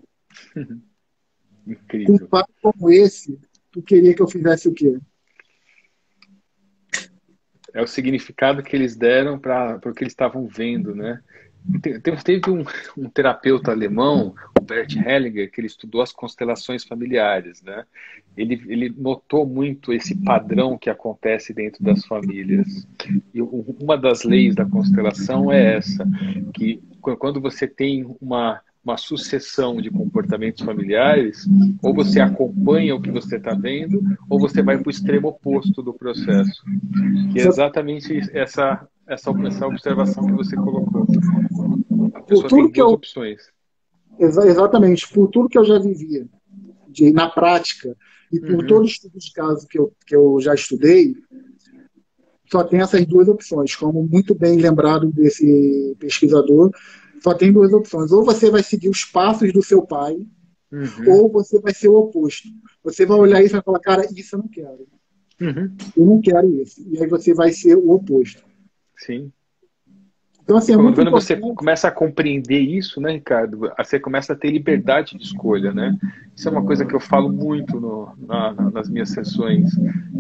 Com um Incrível. pai como esse, tu queria que eu fizesse o quê? É o significado que eles deram para o que eles estavam vendo, né? Teve um terapeuta alemão, o Bert Hellinger, que ele estudou as constelações familiares, né? Ele notou muito esse padrão que acontece dentro das famílias. E uma das leis da constelação é essa, que quando você tem uma sucessão de comportamentos familiares, ou você acompanha o que você está vendo, ou você vai para o extremo oposto do processo, que é exatamente essa observação que você colocou. A Por pessoa tem tudo que duas eu, opções. exatamente, por tudo que eu já vivia na prática e por Uhum, todo estudo de caso que eu já estudei, só tem essas duas opções. Como muito bem lembrado desse pesquisador, só tem duas opções. Ou você vai seguir os passos do seu pai, uhum, ou você vai ser o oposto. Você vai olhar isso e vai falar, cara, isso eu não quero. uhum. Eu não quero isso. E aí você vai ser o oposto. Sim. Então, E assim, é muito quando você importante. começa a compreender isso, né, Ricardo, você começa a ter liberdade de escolha, né? Isso é uma coisa que eu falo muito nas minhas sessões.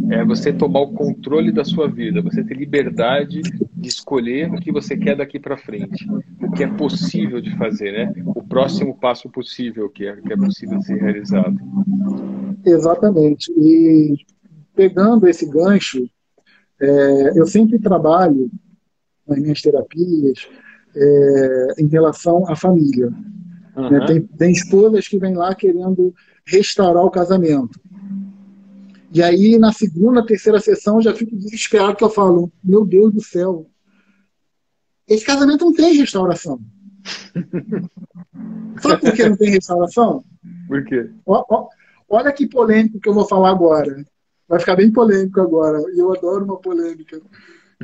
É você tomar o controle da sua vida, você ter liberdade de escolher o que você quer daqui para frente, o que é possível de fazer, né? O próximo passo possível que é possível de ser realizado. Exatamente. E pegando esse gancho, eu sempre trabalho nas minhas terapias em relação à família. Né? Uhum. Tem esposas que vêm lá querendo restaurar o casamento. E aí, na segunda, terceira sessão, eu já fico desesperado, que eu falo, meu Deus do céu, esse casamento não tem restauração. Sabe por que não tem restauração? Por quê? Olha que polêmico que eu vou falar agora. Vai ficar bem polêmico agora. E eu adoro uma polêmica.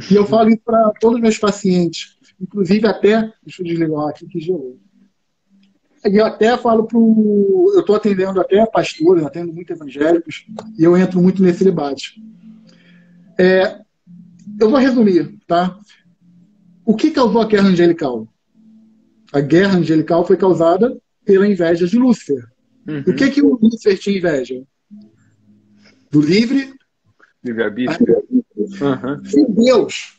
E eu falo isso para todos os meus pacientes. Inclusive até... Deixa eu desligar aqui que gelou. E eu até falo pro... Eu estou atendendo até pastores, atendo muito evangélicos, e eu entro muito nesse debate. Eu vou resumir, tá? O que causou a guerra angelical? A guerra angelical foi causada pela inveja de Lúcifer. O Uhum. que o Lúcifer tinha inveja? Do livre. Livre-arbítrio? Uhum. Se Deus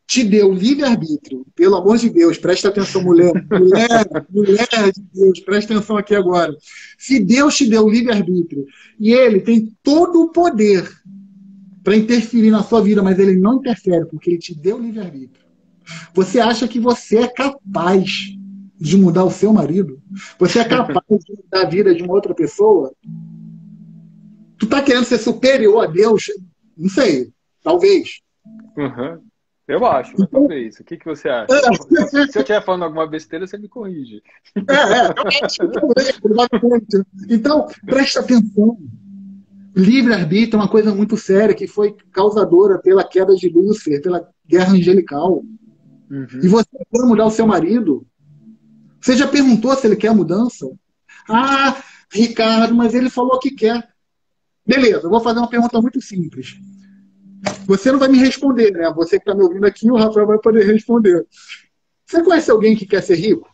te deu livre-arbítrio, pelo amor de Deus, presta atenção, mulher. Mulher de Deus, presta atenção aqui agora. Se Deus te deu livre-arbítrio e ele tem todo o poder para interferir na sua vida, mas ele não interfere porque ele te deu livre-arbítrio. Você acha que você é capaz de mudar o seu marido? Você é capaz de mudar a vida de uma outra pessoa? Tu tá querendo ser superior a Deus? Não sei, talvez. Uhum. Eu acho, mas Então, talvez. O que você acha? Se eu estiver falando alguma besteira, você me corrige. provavelmente. Então, presta atenção. Livre-arbítrio é uma coisa muito séria que foi causadora pela queda de Lúcifer, pela guerra angelical. E Uhum. você quer mudar o seu marido? Você já perguntou se ele quer mudança? Ah, Ricardo, mas ele falou que quer. Beleza, eu vou fazer uma pergunta muito simples. Você não vai me responder, né? Você que está me ouvindo aqui, o Rafael vai poder responder. Você conhece alguém que quer ser rico?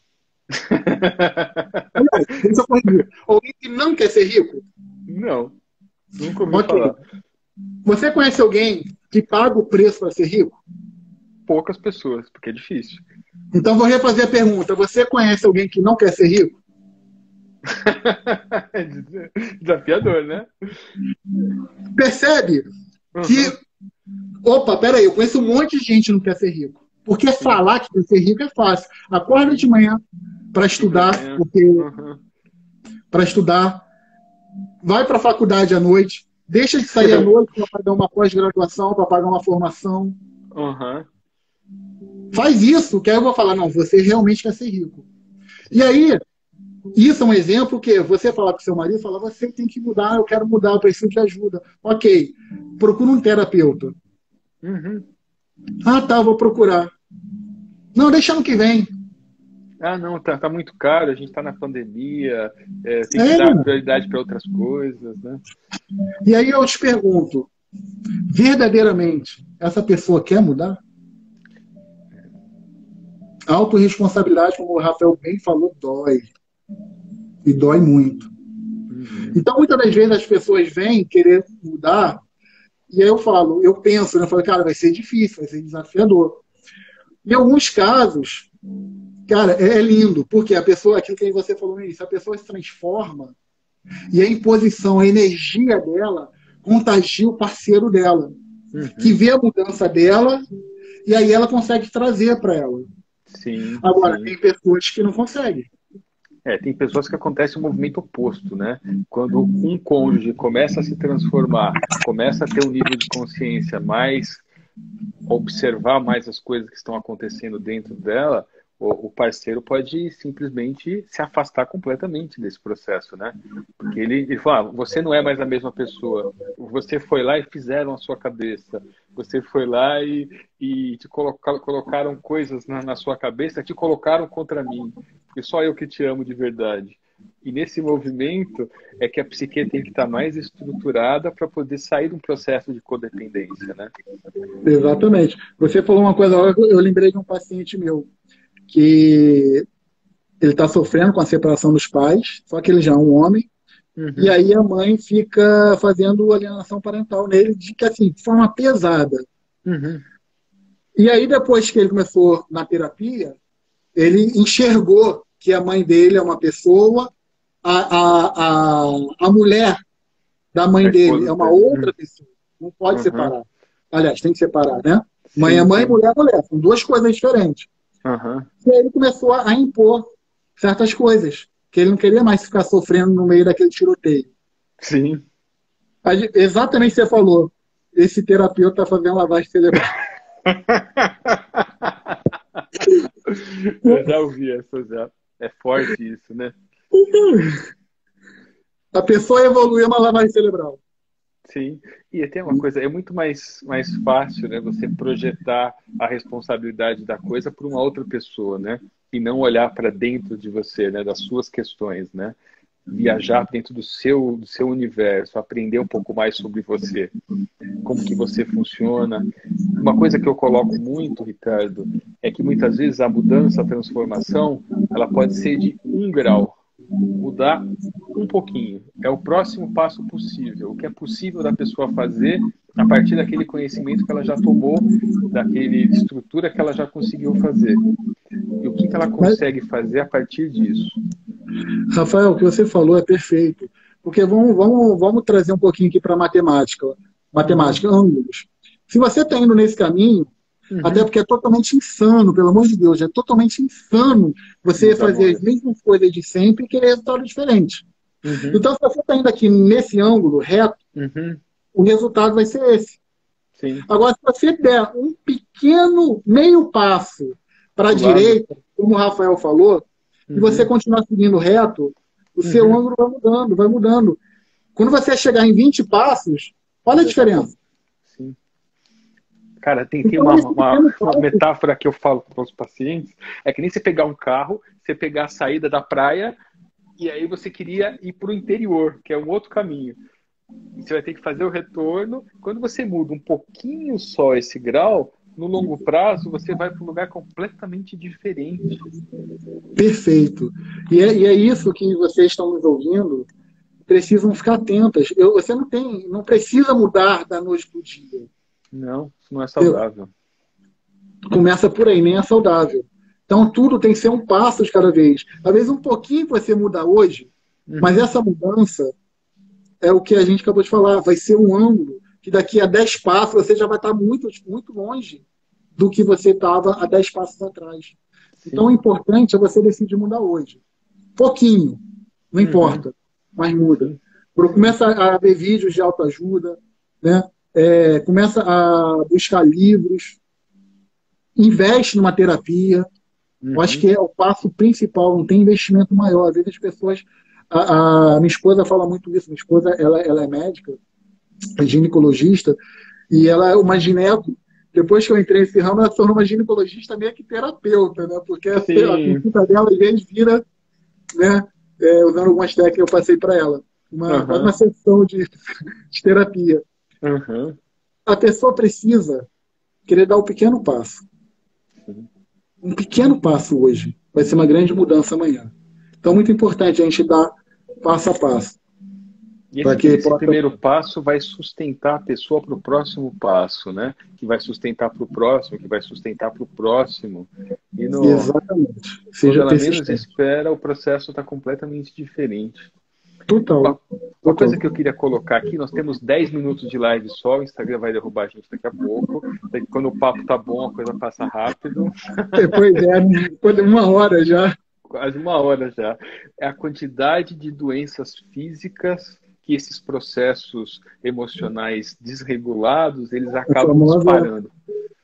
Não, deixa eu corrigir. Alguém que não quer ser rico? Não, nunca ouvi Ok. falar. Você conhece alguém que paga o preço para ser rico? Poucas pessoas, porque é difícil. Então vou refazer a pergunta. Você conhece alguém que não quer ser rico? Desafiador, né? Percebe que, Uhum. opa, peraí, eu conheço um monte de gente que não quer ser rico. Porque Sim. falar que quer ser rico é fácil. Acorda de Sim. manhã para 5 da estudar, manhã. porque Uhum. para estudar, vai para a faculdade à noite, deixa de sair à noite para pagar uma pós-graduação, para pagar uma formação. Uhum. Faz isso, que aí eu vou falar, não, você realmente quer ser rico. E aí, isso é um exemplo que você falar com seu marido, falar, você tem que mudar, eu quero mudar, eu preciso de ajuda. Ok, procura um terapeuta. Uhum. Ah, tá, vou procurar. Não, deixa ano que vem. Ah, não, tá muito caro, a gente tá na pandemia, tem que dar É, prioridade para outras coisas, né? e aí eu te pergunto, verdadeiramente, essa pessoa quer mudar? A autorresponsabilidade, como o Rafael bem falou, dói. E dói muito. Então, muitas das vezes as pessoas vêm querer mudar, e aí eu penso, né? Eu falo, cara, vai ser difícil, vai ser desafiador. Em alguns casos, cara, é lindo, porque a pessoa, aquilo que você falou no início, a pessoa se transforma e a imposição, a energia dela contagia o parceiro dela, que vê a mudança dela e aí ela consegue trazer para ela. Sim, Agora, sim. tem pessoas que não conseguem. Tem pessoas que acontece o movimento oposto, né? Quando um cônjuge começa a se transformar, começa a ter um nível de consciência mais, observar mais as coisas que estão acontecendo dentro dela, o parceiro pode simplesmente se afastar completamente desse processo, né? Porque ele fala, você não é mais a mesma pessoa. Você foi lá e fizeram a sua cabeça. Você foi lá e te colocaram coisas na sua cabeça, te colocaram contra mim. Porque só eu que te amo de verdade. E nesse movimento é que a psique tem que estar mais estruturada para poder sair de um processo de codependência, né? Exatamente. Você falou uma coisa, eu lembrei de um paciente meu, que ele está sofrendo com a separação dos pais, só que ele já é um homem, e aí a mãe fica fazendo alienação parental nele, de que assim, de forma pesada. E aí depois que ele começou na terapia, ele enxergou que a mãe dele é uma pessoa, a mulher da mãe dele é uma outra pessoa, não pode separar. Aliás, tem que separar, né? Mãe é mãe, mulher é mulher, são duas coisas diferentes. E aí ele começou a impor certas coisas, que ele não queria mais ficar sofrendo no meio daquele tiroteio. Sim. Exatamente o que você falou. Esse terapeuta está fazendo lavagem cerebral. Eu já ouvi essa já. É forte isso, né? A pessoa evolui uma lavagem cerebral. Sim, e tem uma coisa, é muito mais fácil, né, você projetar a responsabilidade da coisa para uma outra pessoa, né, e não olhar para dentro de você, né, das suas questões, né, viajar dentro do seu universo, aprender um pouco mais sobre você, como que você funciona. Uma coisa que eu coloco muito, Ricardo, é que muitas vezes a mudança, a transformação, ela pode ser de 1 grau. Mudar um pouquinho. É o próximo passo possível. O que é possível da pessoa fazer a partir daquele conhecimento que ela já tomou, daquele estrutura que ela já conseguiu fazer. E o que ela consegue fazer a partir disso? Rafael, o que você falou é perfeito. Porque vamos trazer um pouquinho aqui para a matemática. Matemática, ângulos. Se você está indo nesse caminho, até porque é totalmente insano, pelo amor de Deus, é totalmente insano você fazer as mesmas coisas de sempre e querer resultado diferente. Então, se você está indo aqui nesse ângulo reto, o resultado vai ser esse. Sim. Agora, se você der um pequeno meio passo para a direita, como o Rafael falou, e você continuar seguindo reto, o seu ângulo vai mudando, vai mudando. Quando você chegar em 20 passos, olha a diferença. Sim. Cara, tem uma metáfora que eu falo para os pacientes, é que nem você pegar um carro, você pegar a saída da praia, e aí você queria ir para o interior, que é um outro caminho. Você vai ter que fazer o retorno. Quando você muda um pouquinho só esse grau, no longo prazo, você vai para um lugar completamente diferente. Perfeito. E é isso que vocês estão nos ouvindo, precisam ficar atentas. Você não precisa mudar da noite para o dia. Não, isso não é saudável. Começa por aí, nem é saudável. Então, tudo tem que ser um passo de cada vez. Às vezes, um pouquinho você muda hoje, mas essa mudança é o que a gente acabou de falar. Vai ser um ângulo que daqui a 10 passos você já vai estar muito, muito longe do que você estava há 10 passos atrás. Sim. Então, o importante é você decidir mudar hoje. Pouquinho, não importa, mas muda. Começa a ver vídeos de autoajuda, né? Começa a buscar livros, investe numa terapia. Eu acho que é o passo principal, não tem investimento maior. Às vezes as pessoas... A minha esposa fala muito isso. Minha esposa ela é médica, é ginecologista, e ela é uma gineco. Depois que eu entrei nesse ramo, ela se tornou uma ginecologista meio que terapeuta, né? Porque a consulta dela, às vezes, vira, né? Usando algumas técnicas que eu passei para ela. Uma sessão de terapia. A pessoa precisa querer dar o pequeno passo. Um pequeno passo hoje vai ser uma grande mudança amanhã. Então, muito importante a gente dar passo a passo. E esse primeiro passo vai sustentar a pessoa para o próximo passo, né? Que vai sustentar para o próximo, que vai sustentar para o próximo. E Exatamente. Quando ela menos espera, o processo está completamente diferente. Total. Uma coisa que eu queria colocar aqui, nós temos 10 minutos de live só, o Instagram vai derrubar a gente daqui a pouco. Quando o papo tá bom, a coisa passa rápido. Pois é, depois de 1 hora já. Quase 1 hora já. É a quantidade de doenças físicas que esses processos emocionais desregulados, eles acabam disparando.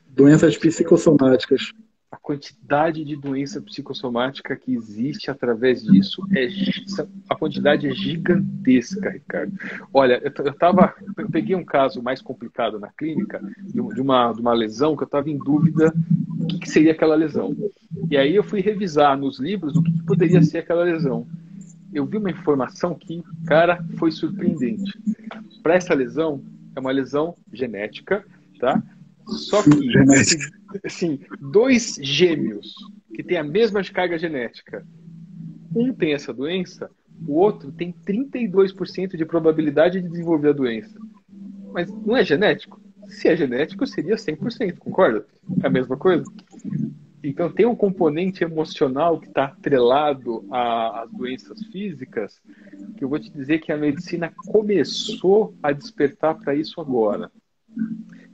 Doenças psicossomáticas. A quantidade de doença psicossomática que existe através disso, a quantidade é gigantesca, Ricardo. Olha, eu peguei um caso mais complicado na clínica, de uma lesão que eu estava em dúvida o que seria aquela lesão. E aí eu fui revisar nos livros o que poderia ser aquela lesão. Eu vi uma informação que, cara, foi surpreendente. Para essa lesão, é uma lesão genética, tá? Só que, assim, 2 gêmeos que têm a mesma carga genética, um tem essa doença, o outro tem 32% de probabilidade de desenvolver a doença. Mas não é genético? Se é genético, seria 100%, concorda? É a mesma coisa? Então tem um componente emocional que está atrelado às doenças físicas, que eu vou te dizer que a medicina começou a despertar para isso agora.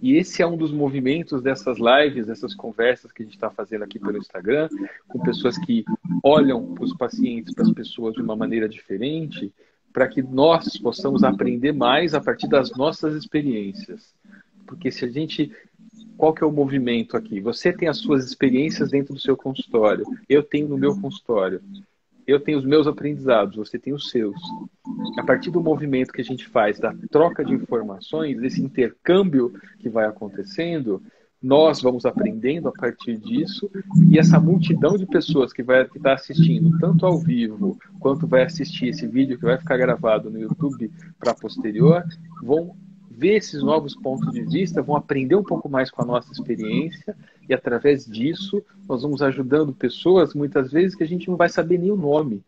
E esse é um dos movimentos dessas lives, dessas conversas que a gente está fazendo aqui pelo Instagram, com pessoas que olham para os pacientes, para as pessoas de uma maneira diferente, para que nós possamos aprender mais a partir das nossas experiências. Porque se a gente... Qual que é o movimento aqui? Você tem as suas experiências dentro do seu consultório. Eu tenho no meu consultório. Eu tenho os meus aprendizados, você tem os seus. A partir do movimento que a gente faz, da troca de informações, desse intercâmbio que vai acontecendo, nós vamos aprendendo a partir disso, e essa multidão de pessoas que está assistindo, tanto ao vivo, quanto vai assistir esse vídeo que vai ficar gravado no YouTube para posterior, vão ver esses novos pontos de vista, vão aprender um pouco mais com a nossa experiência, e através disso nós vamos ajudando pessoas, muitas vezes, que a gente não vai saber nem o nome.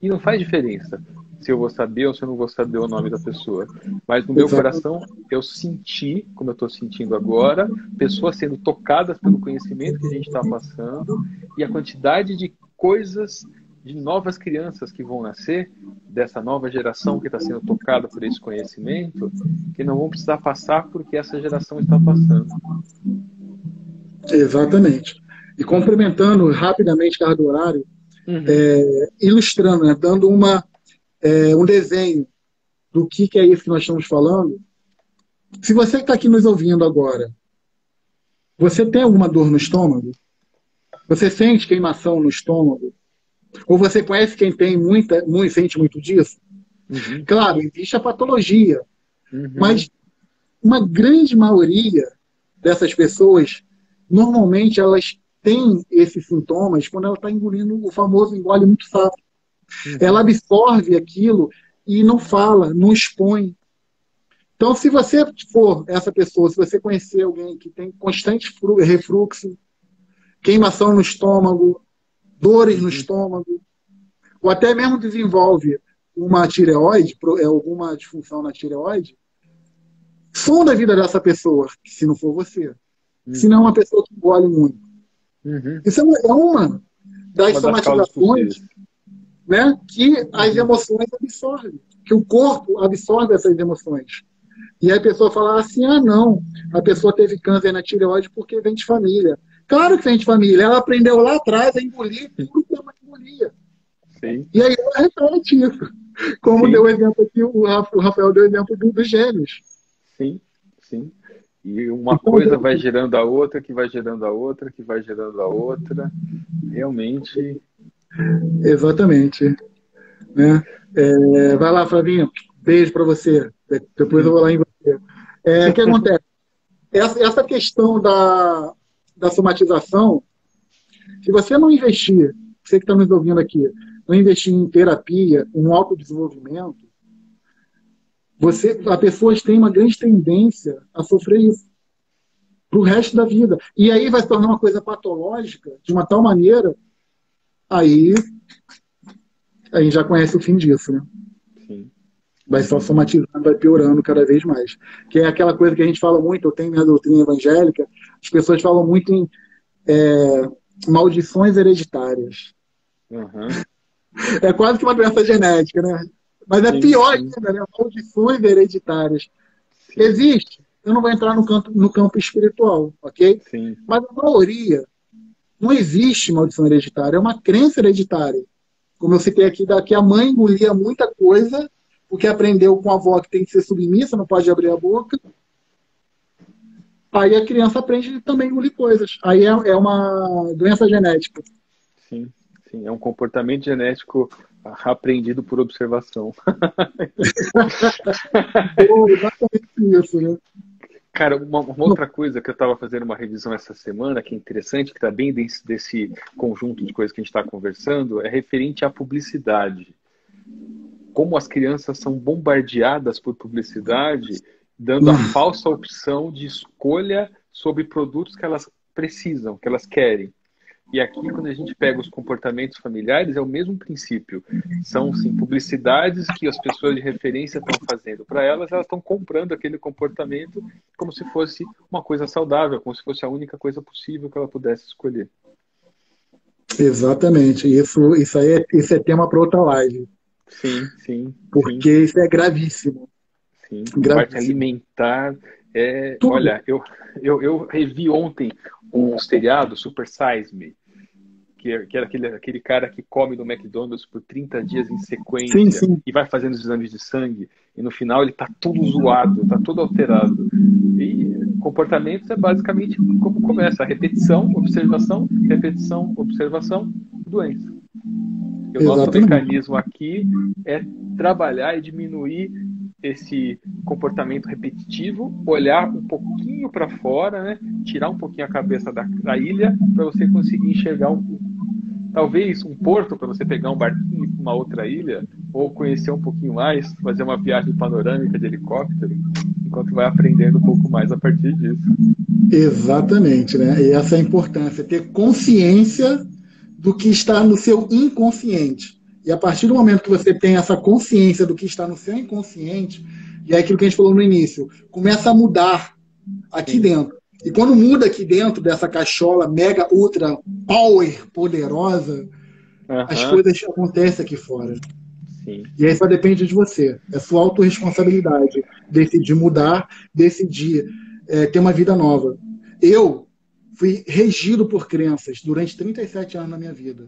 E não faz diferença se eu vou saber ou se eu não vou saber o nome da pessoa. Mas no meu coração, eu senti, como eu estou sentindo agora, pessoas sendo tocadas pelo conhecimento que a gente está passando, e a quantidade de coisas, de novas crianças que vão nascer, dessa nova geração que está sendo tocada por esse conhecimento, que não vão precisar passar porque essa geração está passando. Exatamente. E complementando rapidamente, cada horário, ilustrando, né, dando um desenho do que é isso que nós estamos falando. Se você está aqui nos ouvindo agora, você tem alguma dor no estômago? Você sente queimação no estômago? Ou você conhece quem tem sente muito disso? Claro, existe a patologia, mas uma grande maioria dessas pessoas, normalmente elas têm esses sintomas quando ela está engolindo, o famoso engole muito sapo. Ela absorve aquilo e não fala, não expõe. Então, se você for essa pessoa, se você conhecer alguém que tem constante refluxo, queimação no estômago, dores no estômago, ou até mesmo desenvolve uma tireoide, alguma disfunção na tireoide, sonda a vida dessa pessoa, se não for você. Se não é uma pessoa que engole muito. Isso é uma das somatizações, né, que as emoções absorvem, que o corpo absorve essas emoções. E a pessoa fala assim, não, a pessoa teve câncer na tireoide porque vem de família. Claro que vem de família, ela aprendeu lá atrás a engolir tudo que a mãe engolia. Sim. E aí ela repete isso. Como deu o exemplo aqui, o Rafael deu o exemplo dos gêmeos. Sim, sim. E uma coisa vai gerando a outra, que vai gerando a outra, que vai gerando a outra. Realmente... Exatamente. Né? Vai lá, Flavinho. Beijo para você. Depois eu vou lá em você. O que acontece? Essa questão da somatização, se você não investir, você que está nos ouvindo aqui, não investir em terapia, em autodesenvolvimento, as pessoas têm uma grande tendência a sofrer isso para o resto da vida. E aí vai se tornar uma coisa patológica de uma tal maneira, aí a gente já conhece o fim disso, né? vai só somatizando, vai piorando cada vez mais. Que é aquela coisa que a gente fala muito, eu tenho minha doutrina evangélica, as pessoas falam muito em maldições hereditárias. Uhum. É quase que uma doença genética, né? Mas é Sim, pior sim, ainda, né? Maldições hereditárias. sim, Existe. Eu não vou entrar no campo espiritual, ok? sim. Mas a maioria não existe maldição hereditária, é uma crença hereditária. Como eu citei aqui, que a mãe engolia muita coisa, porque aprendeu com a avó que tem que ser submissa, não pode abrir a boca. Aí a criança aprende também a engolir coisas. Aí é uma doença genética. Sim, sim, é um comportamento genético aprendido por observação. Pô, exatamente isso, né? Cara, uma outra coisa que eu estava fazendo uma revisão essa semana, que é interessante, que está bem desse conjunto de coisas que a gente está conversando, é referente à publicidade. Como as crianças são bombardeadas por publicidade, dando a falsa opção de escolha sobre produtos que elas precisam, que elas querem. E aqui, quando a gente pega os comportamentos familiares, é o mesmo princípio. São, sim, publicidades que as pessoas de referência estão fazendo para elas, elas estão comprando aquele comportamento como se fosse uma coisa saudável, como se fosse a única coisa possível que ela pudesse escolher. Exatamente. Isso é tema para outra live. Sim, sim, sim, Porque isso é gravíssimo. sim. A parte Gravíssimo. alimentar é... Tudo. Olha, eu revi ontem um seriado, Super Size Me, que era aquele cara que come no McDonald's por 30 dias em Sim, sequência sim. e vai fazendo os exames de sangue e no final ele tá todo zoado, tá todo alterado. E comportamentos é basicamente como começa, a repetição, observação, doença. E o nosso Exatamente. mecanismo aqui é trabalhar e diminuir esse comportamento repetitivo, olhar um pouquinho para fora, né? Tirar um pouquinho a cabeça da ilha para você conseguir enxergar talvez um porto para você pegar um barquinho para uma outra ilha, ou conhecer um pouquinho mais, fazer uma viagem panorâmica de helicóptero, enquanto vai aprendendo um pouco mais a partir disso. Exatamente, né? E essa é a importância, ter consciência do que está no seu inconsciente. E a partir do momento que você tem essa consciência do que está no seu inconsciente, e é aquilo que a gente falou no início, começa a mudar aqui Sim. dentro. E quando muda aqui dentro dessa cachola mega, ultra, power, poderosa, as coisas acontecem aqui fora. Sim. E aí só depende de você. É sua autorresponsabilidade decidir mudar, decidir ter uma vida nova. Eu fui regido por crenças durante 37 anos na minha vida.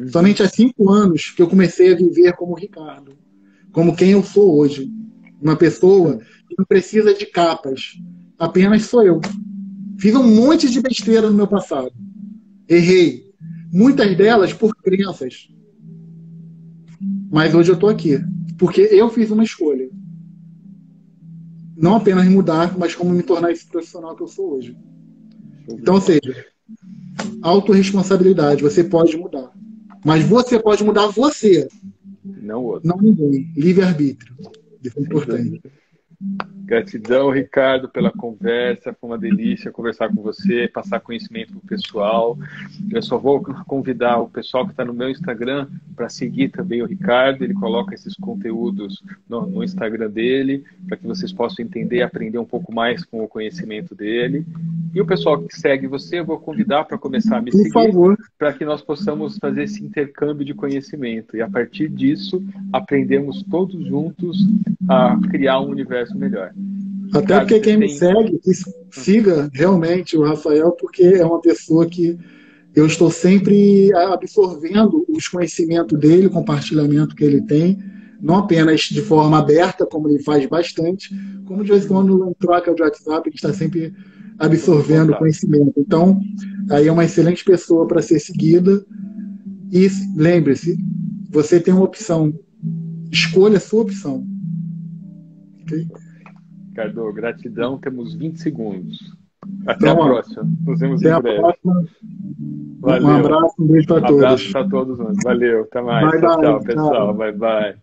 Somente há 5 anos que eu comecei a viver como Ricardo, como quem eu sou hoje. Uma pessoa que não precisa de capas, apenas sou eu. Fiz um monte de besteira no meu passado. Errei. Muitas delas por crenças. Mas hoje eu estou aqui. Porque eu fiz uma escolha. Não apenas mudar, mas como me tornar esse profissional que eu sou hoje. Então, ou seja, autorresponsabilidade. Você pode mudar. Mas você pode mudar você. Não o outro. Não ninguém. Livre-arbítrio. Isso é importante. Gratidão, Ricardo, pela conversa. Foi uma delícia conversar com você, passar conhecimento para o pessoal. Eu só vou convidar o pessoal que está no meu Instagram para seguir também o Ricardo. Ele coloca esses conteúdos no Instagram dele, para que vocês possam entender e aprender um pouco mais com o conhecimento dele. E o pessoal que segue você, eu vou convidar para começar a me seguir, para que nós possamos fazer esse intercâmbio de conhecimento. E a partir disso, aprendemos todos juntos a criar um universo melhor. Até porque quem me segue, que siga realmente o Rafael, porque é uma pessoa que eu estou sempre absorvendo os conhecimentos dele, o compartilhamento que ele tem, não apenas de forma aberta, como ele faz bastante, como de vez em quando em troca de WhatsApp, ele está sempre absorvendo conhecimento. Então, aí é uma excelente pessoa para ser seguida. E lembre-se, você tem uma opção. Escolha a sua opção. Ok? Ricardo, gratidão. Temos 20 segundos. Até a próxima. Nos vemos em breve. Valeu. Um abraço, um beijo para todos. Um abraço para todos. Valeu. Até mais. Tchau, pessoal. Bye, bye.